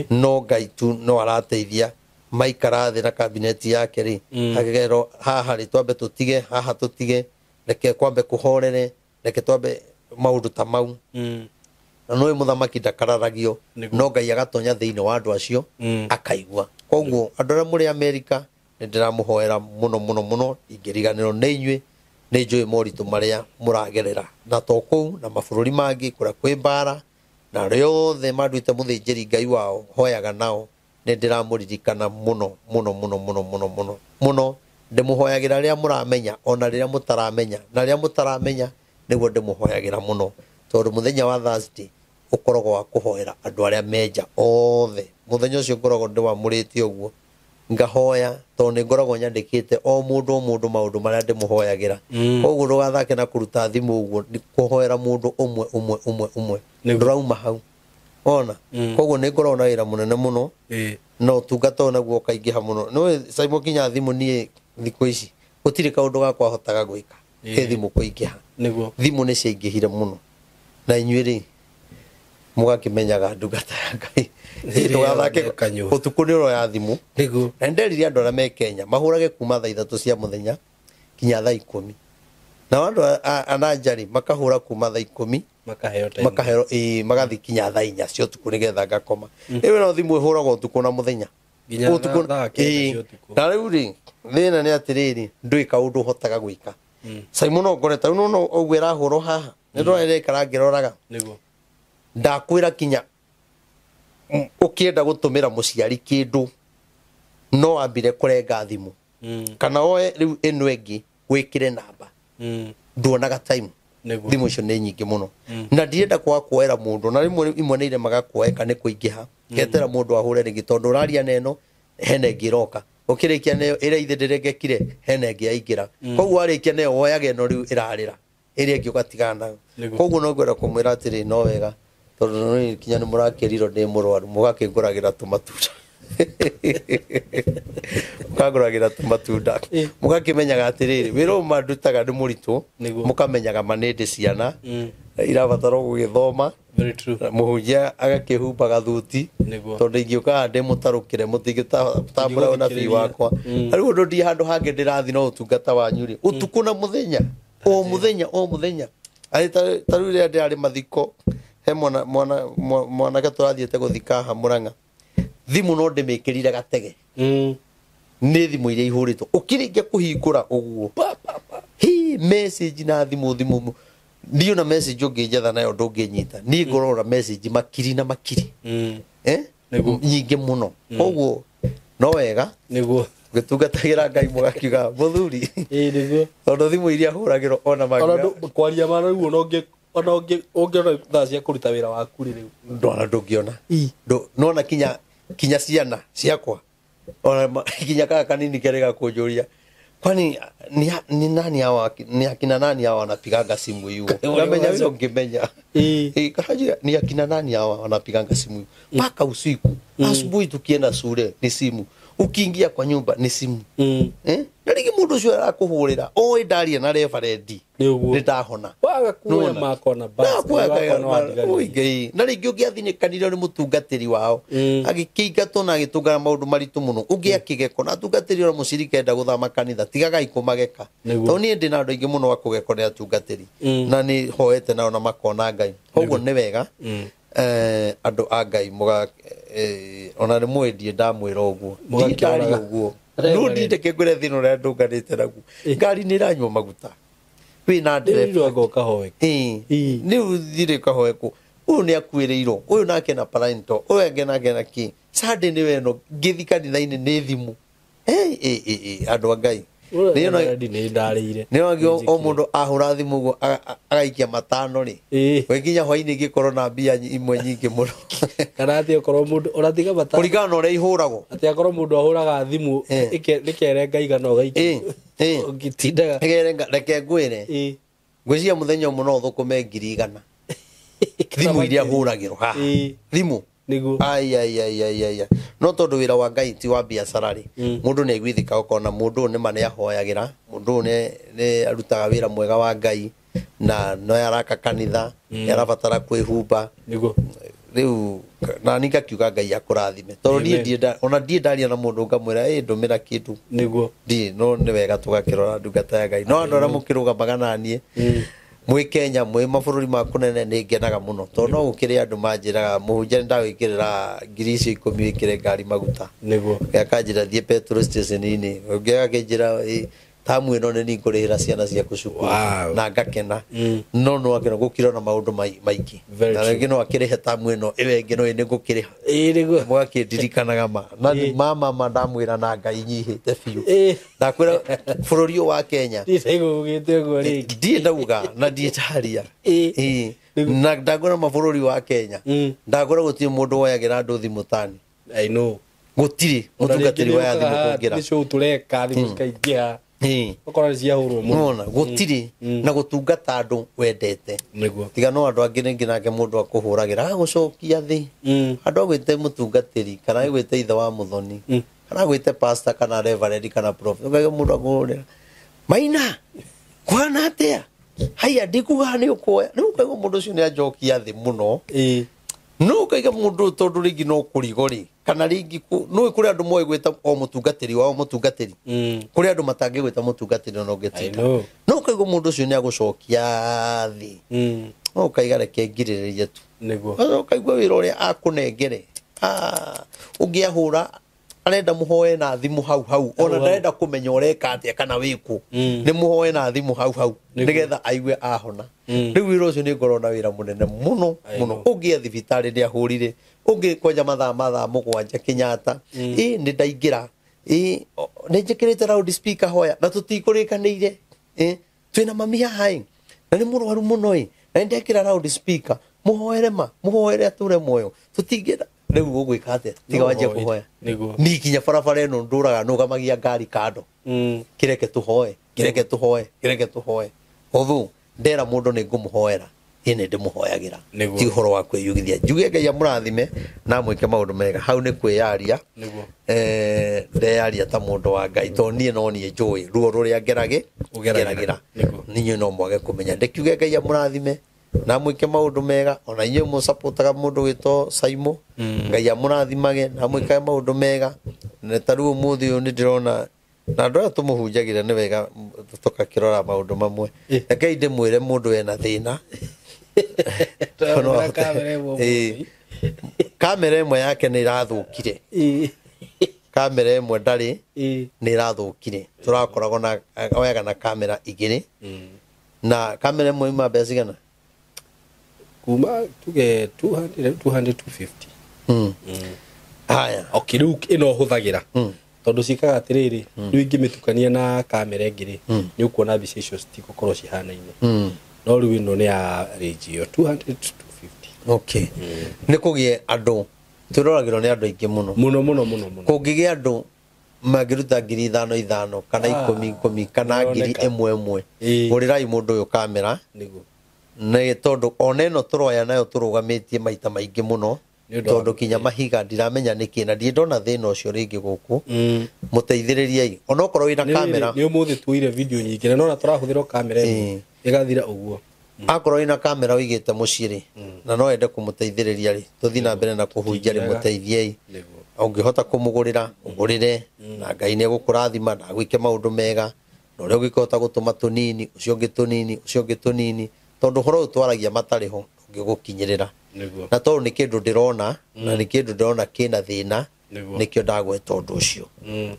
no Ngai tu no arateithia maikara thi na cabinet yake ri agero haha ri twambe tutige haha tutige reke kwambe kuhorere reke twambe maundu ta mau na no muthamaki ndakararagio no Ngai agatonya thiini wa andu acio akaigua koguo andu arĩa muri America ndiramuhoera muno ingiriganiro ni inyue ni njui moritu maria muragerera na to kuu na mabũrũri mangi kuria kwi mbara na riothe manduite muthinjiri Ngai wao hoyaga nao ni ndiramuririkana muno ndimuhoyagira riria muramenya ona riria mutaramenya na riria mutaramenya niguo ndimuhoyagira muno tondu muthenya wa Thursday ukoragwo wa kuhoera andu aria menja othe muthenya ucio ngoragwo ndiwamurite uguo ngahoya tondu ngoragwo nyandikite o mundu maundu maria ndimuhoyagira koguo ndugathake na kuruta thimu uguo ni kuhoera mundu umwe ndurauma hau ona koguo ni ngoragwo na wira munene muno no tungata naguo kaingiha muno no Simon kinya thimu nie thiku ici gutiri kaundu gakwa hotaga gwika thimu kuingiha niguo thimu ni ciingihire muno na inyuiri mugakimenyaga ndungata ya Ngai ndugathake utuku ni ro ya thimu niguo na nderiria andu aria me Kenya mahurage kuma thaa 3 cia muthenya kinya thaa 10 na andu ananjari makahura kuma thaa 10 makahero magathi kinya thaa 4 cia utuku nigetha ngakoma iwe no thimu ihuragwo utuku na muthenya utuku na riu ri thina ni atiriri ndui kaundu hotaga gwika Simon ogoreta no ogwira huro haha ni ndorere karangiraga niguo ndakwira kinya ukienda gutumira muciari kindu no ambire kurenga thimu kana oe riu eno engi wikire namba nduonaga time thimu icio ni nyingi muno na ndienda kwa kuoera mundu na rimwe imwe ni ire magakuoeka ni kuingiha getera mundu ahure ringi tondu uraria neno hene ngiroka ukirikia neyo ira ithe ndiregekire hene ngi aingira koguo arikia neyo woyage no riu irarira iria ngi ugatigana koguo no ngwenda kumwira atiri no wega tondu ni kinya ni murakiriro ndi murwaru mugakinguragira tumatunda mukaguragira tumatunda mugakimenyaga atiriri wira mandutaga ndi muritu mukamenyaga manindi ciana irabatara gugithoma very true muhunjia agakihumbaga thuti tondu ingiuka ndi mutarukire mutigitambura na bi wakwa riu ndu ndi handu hangi ndirathi no utungata wanyu ri utuku na muthenya o muthenya ari taru ria ndari mathiko he mwana gatũrathiĩte gũthika ha Mũrang'a thimu no ndĩmĩkĩrire gatege nĩ thimũ iria ihũrĩtwo ũkĩrĩkia kũhingũra ũguo hi message na thimũ ndiona message ũngĩnjetha nayo ndũngĩnyita niĩ ngorora message makiri na makiri nyingĩ mũno ũguo no wega nĩguo gĩtungatagĩra Ngai mũgakiuga mũthuri nĩguo tondũ thimũ iria hũragĩrwo ona kwaria ma rĩu ona ũngĩona thaa cia kũruta wĩra waku rĩ rĩu ndona ndũngĩona nona kinya ciana ciakwa ona kinya kaka kanini kerega kũnjũria kwani ni nani hawa ni akina nani hawa wanapiganga simu hiyo unamenya wewe ungemenya kaja ni akina nani hawa wanapiganga simu mpaka usiku asubuhi tukienda shule ni simu ukiingia kwa nyumba ni simu na rigi mundu ucio arakuhurira oi ndaria na referendi nitahona waga kuoya makona basi oigei na rigi ungiathinĩkanire ni mutungatiri wao agikingatwo na agitungana maundu maritu muno ungiakigeko na tungatiri ora mucirika enda guthama kanitha tigagai kumageka to nie ndina andu aingi muno akugeko ni atungatiri na ni hoete nao na makona Ngai koguo ni wega andu a Ngai muga ona ni mwendie ndamwira uguo ndari uguo no ndindeke ngure thino ria ndunganite naguo ngari ni iranyua maguta wina ndereba kahoe ni uthire kahoe ku uyu ni akuirirwo uyu nake na parento uyu agena ki sade ni weno ngithi kanitha-ini ni thimu andu a Ngai nĩwagio o mũndũ ahũra thimũ ũguo agaikia matano rĩ wekinya hwainĩ ingĩkorwo na mbia imwe nyingĩ mũno kana atĩ okorwo mũndũ ũratiga matano kũringana na ũrĩa ihũragwo atĩ akorwo mũndũ ahũraga thimũ rĩkerenga igana ũgaikia ũgĩtindaga reke ngwĩre ngwĩciria mũthenya ũmwe no ũthũkũme 100,000 thimũ iria hũragĩrwo haha thimũ ai no tondu wira wa Ngai ti wa biacara ri mundu ni aiguithika ukona mundu ni mane ahoyagira mundu ni arutaga wira mwega wa Ngai na no yaraka kanitha yarabatara kwihumba riu na nika kiuga Ngai akurathime tondu ndienda ona ndiendaria na mundu ngamwira ndumira kindu niguo no ni wega tugakirora ndungata ya Ngai no andu ara mukirugamaga nanie mwe Kenya mwe mabururi ma kunene ni ngenaga muno to no gukire andu manjiraga muhunjia ndawikirira ngiri 10 wikire ngari maguta niguo akanjira thie petrol station ini ngeakenjira tamu ino ni ngurihira ciana cia kucuku na ngakena no akira gukira na maundu maingi na rĩngĩ no akirihe tamu ino iwe ngĩ no ni ngukiriha niguo mwakindirikanaga na mama ndamwira na Ngai nyihite biu ndakwira bururi wa Kenya ndĩgũgĩte ũguo rĩngĩ ndiĩ ndauga na ndiĩtaria na ndagora mabururi wa Kenya ndagora gũtirĩ mũndũ woyagira andu thimu tani I know gũtirĩ mũtungatĩri wa thimu kũngira nĩ show tureka thimu cikaingĩha okora cia hurwo muno gũtirĩ na gũtungata andu wendete niguo tiga no andu angĩ ningĩ nake mũndũ akuhũragĩra gũcokia thĩ andu agwĩte mũtungatĩri kana agwĩte ithe wa mũthoni kana agwĩte pastor kana reverend kana prophet ũkauga mũndũ akũhũrĩra Maina kwana atia haya ndikuga ni ukoya ni ukaiga mundu ucio ni ajokia thi muno no ukaiga mundu tondu ringi no kurigori kana ringi no kuri andu moe gweta o mutungatiri wao mutungatiri kuri andu matangi gweta mutungatiri no ngetinda no ukaiga mundu ucio ni agucokia thi no ukaiga reke ngiririria tu niguo ukaigua wira uria akunengere ungiahura arenda muhoe na thimu hau ona ndarenda kumenya ureka atia kana wiku ni muhoe na thimu hau nigetha aigue ahona riu wira ucio ni ngorona wira munene muno ungia thibitari ni ahurire ungi kwenja mathaa mugwanja Kenyatta ni ndaingira ni njikirite loud speaker hoya na tutikurikanire twina mami hai na ni murwaru muno na ndekira loud speaker muhoere ature moyo tutingira riu ugwika atia tiga wanje kuhoya ni kinya barabara ino nduraga nugamagia ngari kando kireke tuhoe othu ndera mundu ni ngumuhoera ine ndimuhoyagira ti horo wa kwiyugithia njuge Ngai amurathime na mwike maundu mega hau ni kwiyaria ndeyaria ta mundu wa Ngai to nie no nie njui ruo ruria ngeragira ninyo no mwage kumenya ndekiuge Ngai amurathime na mwike maundu mega ona inyo mu supportaga mundu wito Saimo Ngai amurathimage na mwike maundu mega ne taru muthi uyu ni ndirona na ndora tumuhunjagira ni wega tukakirora maundu mamwe Ngai ndimwire mundu ena thina kamera imwe yake ni irathukire kamera imwe ndari ni irathukire turakoragwo na oyaga na kamera igiri na kamera imwe ima besi gana kuma tuge 200 250 haya okay riu ino huthagira tondu cikaga atiriri riu ingimitukania na kamera ingiri ni ukuona mbica icio citigukorwo cihanaine no riu ino ni ya range yo 200 to 250 okay ni kugie andu turoragirwo ni andu aingi muno kungigia andu magiruta 5,000 kana 10,000 kana 1,000 gurirai mundu uyu kamera niguo ne tondu oneno turoya nayo turugamitie maita maingi muno tondu kinya mahiga ndiramenya niki na ndona thina ucio ringi guku muteithiririe ona okorwo wina kamera ni umuthi tuire video nyingi na nona turahuthira kamera igathira uguo akorwo wina kamera uigite mucii ri na no ende kumuteithiriria ri tuthi na mbere na kuhunjia ri muteithie ungihota kumugurira ugurire na Ngai ni egukurathima na gwike maundu mega no ri ugikota gutuma tunini ucio ngi tunini ucio ngi tunini tondu horo utwaragia matariho ngigukinyirira na tondu ni kindu ndirona na ni kindu ndirona kina thina nikio ndagweta undu ucio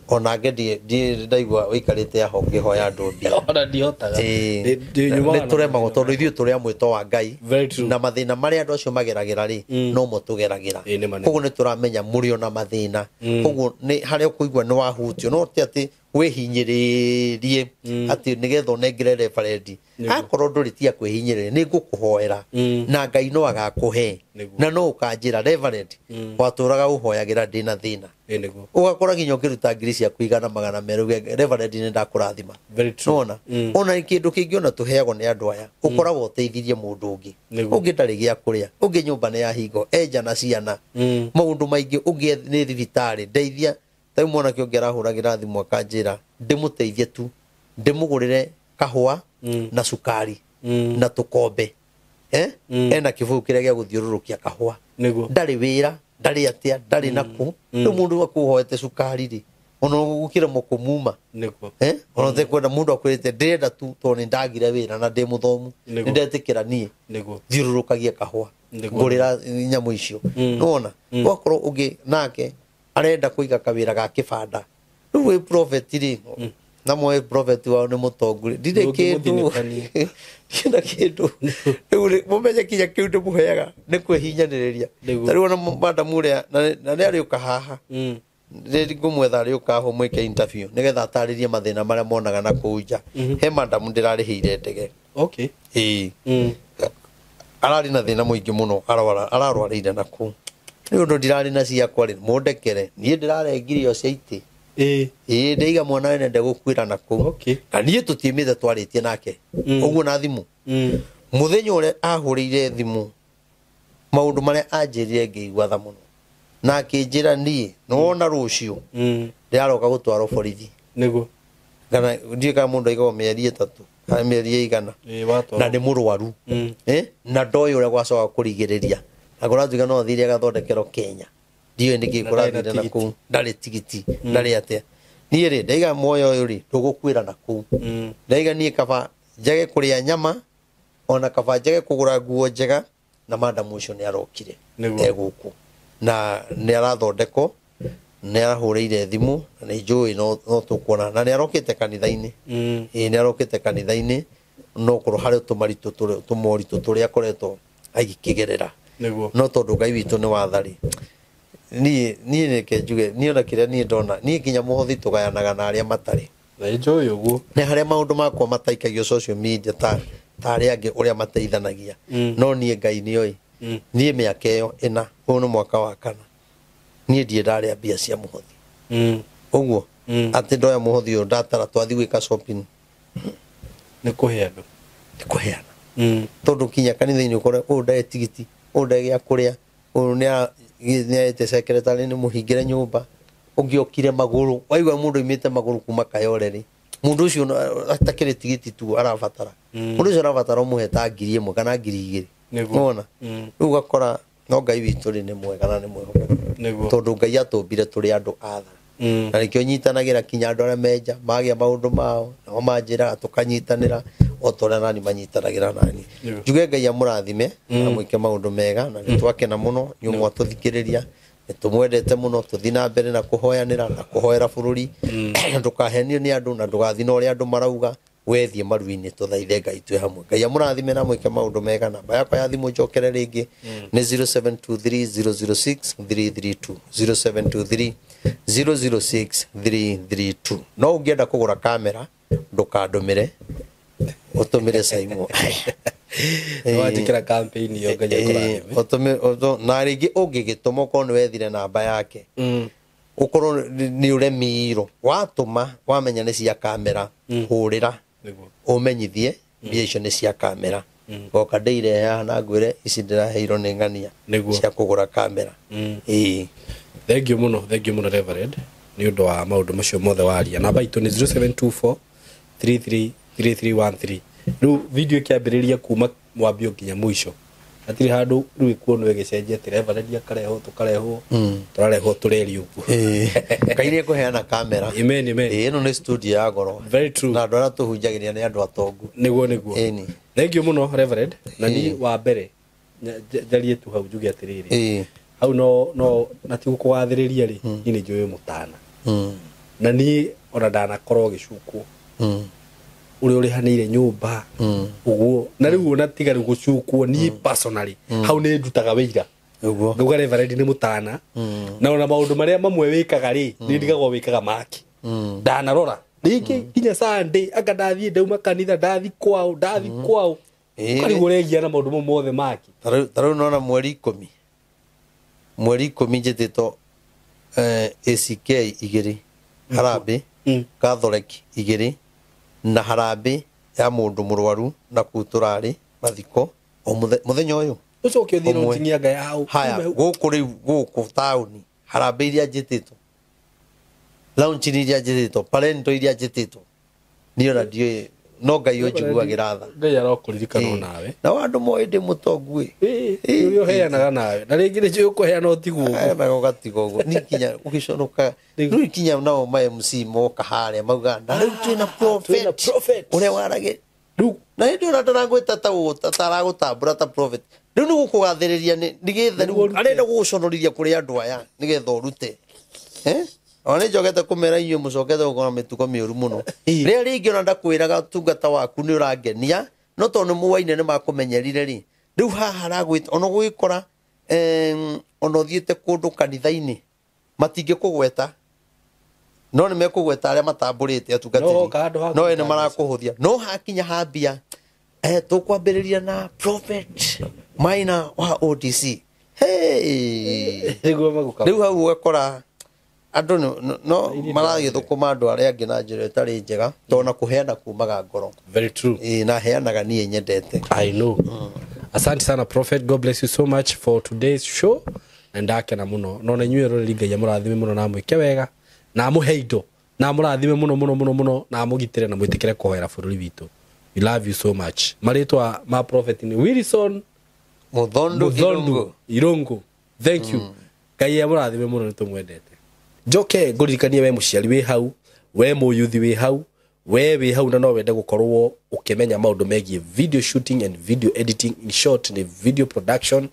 ona ngedi ndaigua wikarite aho ngihoya andu ndia ona ndihotaga ni turemagwo tondu ithuĩ turi amwito wa Ngai na mathina maria andu acio mageragira ri no mutugeragira koguo ni turamenya muri ona mathina koguo ni haria ukuigua ni wahutio no ti ati wihinyiririe ati nigetha onengere referendi akorwo nduritia kwihinyiriria ni ngukuhoera na Ngai no agakuhe na no ukanjira referendi waturaga uhoyagira ndina thina ugakora nginya ukiruta ngiri cia kuigana magana meruge referendi ni ndakurathima nona ona kindu kingi ona tuheagwo ni andu aya ukoragwo uteithirie mundu ungi ungi ndari gia kuria ungi nyumba ni ya hingo enja na ciana maundu maingi ungi ni thibitari ndeithia tai mwana kio ngerahuragira thimu akanjira ndimuteithie tu ndimugurire kahua na sukari na tukombe ena kibu kiria gia guthiururukia kahua ndari wira ndari atia ndari naku ndu mundu akuhoete sukari ri ona gukira mukumuma ona te kwenda mundu akwirite ndirenda tu to ni ndagire wira na ndi muthomu nindetikira nie thiururukagia kahua ngurira nyamu icio nona wakorwo ungi nake arenda kuiga kawira ga kibanda riu wi prophet ri na moe prophet wao ni mutonguri ndire kindu kina kindu riu mumenye kinya kiu ndimuheaga ni kwihinyaniriria tariu ona madam uria na ni ari ukahaha riri ngumwetha ari ukaho mwike interview nigetha ataririe mathina maria monaga na kuja he madam ndirarihiire ndege arari na thina muingi muno ararwarire na ku ni undu ndirari na ciakwa ri mundekere nie ndirarengirio ciaiti ndeiga mwana wene ndegukwira na ku na nie tutiimite twaritie nake uguo na thimu muthenya uria ahurire thimu maundu maria anjirire ngiigua tha muno na akinjira nie nona rucio ndiaroka gutwarwo borithi niguo kana ndie ka mundu aigawo mieri 3 kana mieri 100 na ni murwaru na ndoyo uria gwacoka kurigiriria agora tuga no thiria gathondekero Kenya ndio niki kurathire na ku ndari tigiti ndari atia nie ri ndaiga moyo uyu ri ndugukwira na ku ndaiga nie kaba njage kuria nyama ona kaba njage kugura nguo njega na madam ucio ni arokire eguku na ni arathondeko ni arahurire thimu na njui no tukuona na ni arokite kanitha-ini ni arokite kanitha-ini no kuru hari tumorito turia akoretwo agikigerera no tondu Ngai witu ni wathari ni nike njuge ni ona kiria ni ndona ni kinya muhothi tugayanaga na aria matari na njui uguo ni haria maundu makwa mataikagio social media ta aria angi uria mateithanagia no nie Ngai ni oi nie miaka iyo ina uno mwaka wa kana nie ndie ndari mbia cia muhothi uguo ati ndoya muhothi uyu ndatara twathi gwika shopping ni kuheana tondu kinya kanitha-ini ukore ndae tigiti ndae gia kuria ni aite secretary ni muhingire nyumba ungiokire maguru waigua mundu imite maguru kuma Kayole mundu ucio atakire tigiti tu arabatara mundu ucio arabatara umuhe ta 1,000 kana 2,000 nona riu gakora no Ngai witu ri ni mwega na ni mwehokeku tondu Ngai atumbire turi andu atha na nikio nyitanagira kinya andu aria menja magia maundu mao no manjira tukanyitanira otoria nani manyitanagira nani njuge Ngai amurathime na mwike maundu mega na nitwakena muno nyumwa tuthikiriria nitumwendete muno tuthi na mbere na kuhoyanira na kuhoera bururi ndukahenio ni andu na ndugathina uria andu marauga wethie maruini tuthaithe Ngai twe hamwe Ngai amurathime na mwike maundu mega namba yakwa ya thimu njokere ringi ni 0723006332 0723006332 no ungienda kugura kamera ndukandumire utumire Saimo watikira campaign yo Ngai akurathime utumire na ringi ungigituma ko ni wethire namba yake ukorwo ni uremiro watuma wamenya ni cia kamera hurira umenyithie mbia icio ni cia kamera goka ndeire haha na ngwire ici ndiraheirwo nĩ ng'ania cia kũgũra kamera. Thank you muno Reverend nĩ ũndũ wa maũndũ macio mothe waria. Namba itũ nĩ 0724333313. Rĩu video ĩkĩambĩrĩria kuma mwambio nginya mũico. Hatirĩ handũ rĩu ĩkuonwo ĩgĩcenjia atĩ Reverend akarehwo tũkarehwo tũrarehwo tũreri ũguo. Kaire kũheana kamera. Amen. Ĩno nĩ studio ya goro. Very true. Na andũ arĩa tũhunjagĩria nĩ andũ atongu. Nĩguo. Thank you muno Reverend. Na ni wa mbere njarie tu hau njuge atĩrĩrĩ. Hau no natigũkũgathĩrĩria rĩ nĩ njũĩ mũtana. Na ni ona ndanakorwo gĩcukwo. Uri hanire nyumba uguo na riu ona tiga gucukwo ni personally hau ni ndutaga wĩira uguo nguga Reverend ni mutana na ona maundu maria mamwe wikaga ri ni ndigagwo wikaga maki ndanarora ringi kinya Sunday anga ndathie ndauma kanitha ndathi kwao kariguregia na maundu mothe maki taru nona mweri 10 njitito ACK igiri Harambee Catholic igiri na Harambee ya mundu murwaru na kuturari mathiko o muthenya uyu ucoke uthira utingia ngai hau haya guku tauni Harambee iria njitito launch iria njitito parento iria njitito niona ndio no ngai unjiguagira tha ngai arokuririkana nawe na wandu moe ndi mutongu urio heanaga nawe na ringi ni njui kuheana utigu na gogatigo uguo ni kinya ugiconoka riu kinya nao ma MC moka haria mauga na riu twina prophet uria warage riu na ndio ndaragwita taragutambura ta prophet riu ni gukugathiriria ni getha arenda guconorithia kuri andu aya ni getha urute Ona njogete kumera iyo mucokete gukona mituko miuru muno ria ringi ona ndakwiraga tungata waku ni urangenia no tondu muwaine ni makumenyerire ri riu haha ragwita ona gwikora ona uthiete kundu kanithaini matingi kugweta no ni mekugweta aria matamburite atungatiri no ene marakuhuthia no hakinya hambia tukwambiriria na prophet Maina wa ODC riu hau ugakora andu no maragithukuma andu aria angi na njira itari njega tona kuheana kumaga ngoro. Very true. Na heanaga nie nyendete. I know. Asante sana Prophet, God bless you so much for today's show and akena muno no na nyuero linga murathime muno na mwike wega na muheindo na murathime muno na mugitire na mwitikire kuhoera bururi witu. We love you so much. Maritwa ma Prophet ni Wilson Muthondo Irungu. Thank you. Kai murathime muno nitumwendete. Njoke nguririkanie we muciari wi hau we muyuthi wi hau we wi hau na no wende gukorwo ukimenya maundu megie video shooting and video editing, in short ni video production.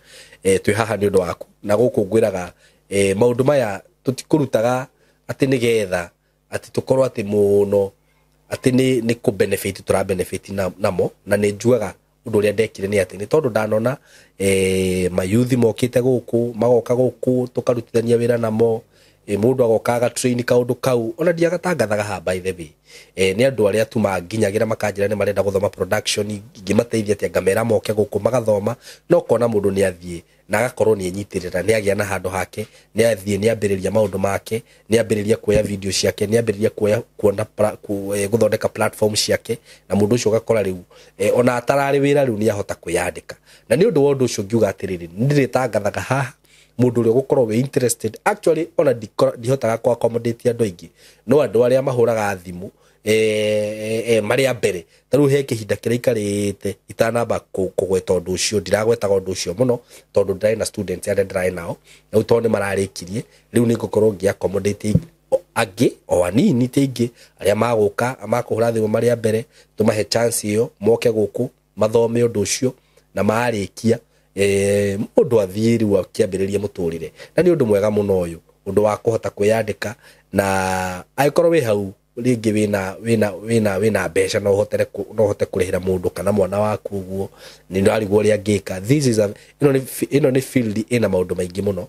Twi haha ni undu waku na guku ngwiraga maundu maya tutikurutaga ati ni getha ati tukorwo ati muno ati ni ku benefit tura benefit namo na ni njuaga undu ria ndekire ni ati ni tondu ndanona mayuthi mokite guku magoka guku tukarutithania wira namo mundu agokaga train kaundu kau ona dia gatangathaga ha by the way ni andu aria tu manginyagira makanjira ni marenda guthoma production ngimateithia ati ngamera moke guku magathoma no kona mundu ni athie na agakorwo ni enyitirira ni agia na handu hake ni athie ni ambiriria maundu make ni ambiriria kuoya video ciake ni ambiriria kuona guthondeka platform ciake na mundu ucio gakora riu ona atarari wira riu ni ahota kuyandika na ni undu wondu ucio ngiuga atiriri ndiritangathaga haha mundu uri gukorwo we interested actually ona dihotaga kwa accommodate andu aingi no andu aria mahuraga thimu maria mbere taru he kihinda kiraikarite itanamba kugweta undu ucio ndiragwetaga undu ucio muno tondu ndai na students aria ndrai nao na utonde mararikirie riu ni gukorwo ngi accommodate agi o anini tingi aria maguka amakuhura thimu maria mbere tumahe chance iyo moke guku mathome undu ucio na maarikia mundu athiri wa kiambiriria muturire na ni undu mwega muno uyu undu wa kuhota kwiyandika na aikorwo wi hau ringi wina besha no hote kurihira mundu kana mwana waku uguo ni ndarigwo ria ngika this is a ino ni field ina maundu maingi muno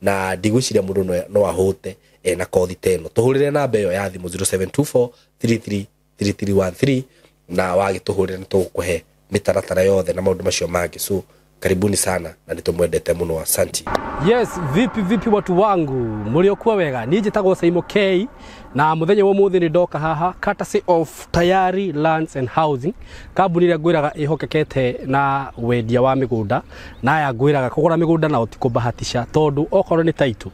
na ndigwiciria mundu no ahote na kothi teno tuhurire namba iyo ya thimu 0724333313 na wagituhurire nitugukuhe mitaratara yothe na maundu macio mangi so karibuni sana na nitomwendete muno, asanti. Yes, vipi watu wangu, muliokuwa wega. Nije tago Saimo K na muthenya wa muthi ni ndoka haha courtesy of Tayari Lands and Housing, kambuni ria ngwiraga ihokekete na wendia wa migunda na ya ngwiraga kugura migunda na utikubahatisha tondu okorwo ni title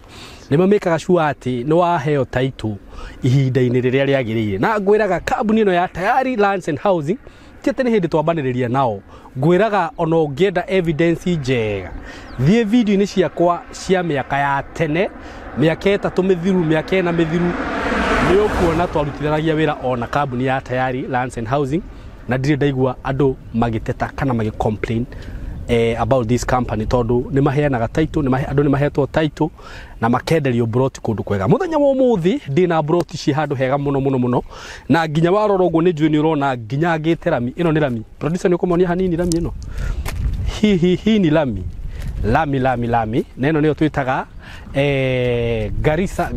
nimamekaga sure ati no waheo title ihinda-ini riria riagirire. Na ngwiraga kambuni ino ya Tayari Lands and Housing tete ni hindi twambaniriria nao, ngwiraga ona ungienda evidence njega thie video ni ciakwa cia miaka ya tene, miaka 3 mithiru, miaka 4 mithiru, ni ukuona twarutithanagia wira ona kambuni ya Tayari Lands and Housing, na ndire ndaigua andu magiteta kana magi complain about this company tondu ni maheanaga title, andu ni mahetwo title na makenderio broti kundu kwega. Muthenya wa umuthi ndina broti ci handu hega muno na nginya warora uguo ni njui ni urona nginya ngite rami. Ino ni rami, producer ni ukomonia hanini rami ino, hi ni lami na ino niyo twitaga Garissa,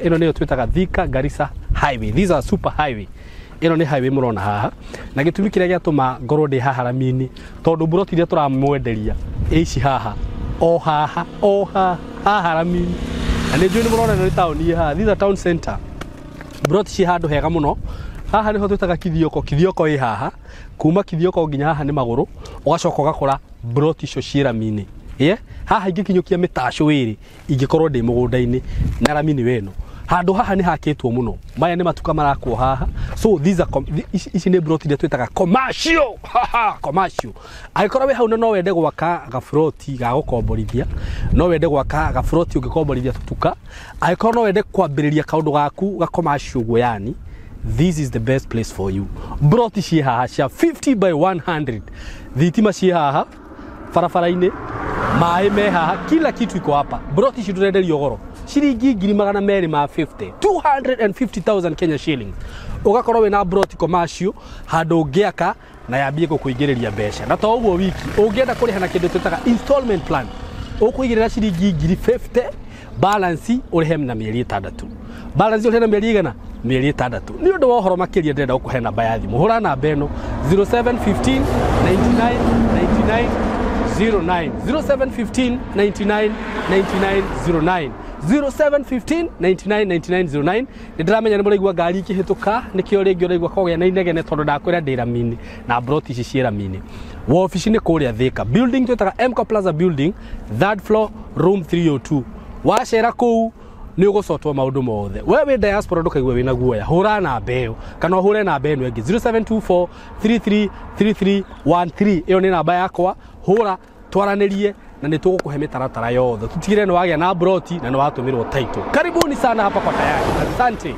ino niyo twitaga Thika Garissa highway. These are super highway. Ino ni highway murona haha, na gitumi kiria giatuma ngoro ndi haha rami-ini tondu broti iria turamwenderia ici haha haha rami-ini, na ni njui ni murona ni town haha. These are town center, broti ci handu hega muno. Haha niho twitaga kithioko i haha, kuma kithioko nginya haha ni maguru, ugacoka ugakora broti icio ci rami-ini. Haha ingikinyukia mitaco iri ingikorwo ndi mugunda-ini na rami-ini weno. Handu haha ni hakitwo muno, maya ni matuka marakwo haha. So these are ici ni broti iria twitaga commercial, commercial. Agikora we hau no wende gwaka gafroti ga gukomborithia, no wende gwaka gafroti ungikomborithia tutuka, agikora no wende kwambiriria kaundu gaku ga commercial gwo, yani this is the best place for you. Broti ci haha cia 50 by 100, thitima ci haha, barabara-ini, mai me haha, kila kitu iko hapa. Broti ci turenderio goro shiringi 250,000 250,000 Kenya shillings. Ugakorwo we na broti commercial handu ngiaka na yambie gukuingiriria mbeca. Na to uguo wiki ungienda kuriha na kindu twitaga installment plan, ukuigirira shiringi 50,000, balance urihe na mieri 6. Balance urihe na mieri igana? Mieri 6. Ni undu wa uhoro makiria ndenda ukuhe namba ya thimu. Hura namba eno 0715 99 99 09 0715 99 99 09 0715 99 99 09. Ndiramenya ni muraigua ngari ikihituka nikio ringi uraigua kogea na inegene tondu ndakwira ndira mini na broti ici ciera mini. Wa office ni kuria Thika, building twitaga MCO Plaza building, 3rd floor, room 302. Wacera kuu ni ugocotwo maundu mothe. Wewe diaspora ndukaigwe wina guoya, hura namba iyo kana hure namba eno ingi 0724 333313. iyo ni namba yakwa, hura twaranirie na nitugukuhe mitaratara yothe. Tutigire ni wagia na broti na ni watumirwo title. Karibuni sana hapa kwa Tayari. Asante.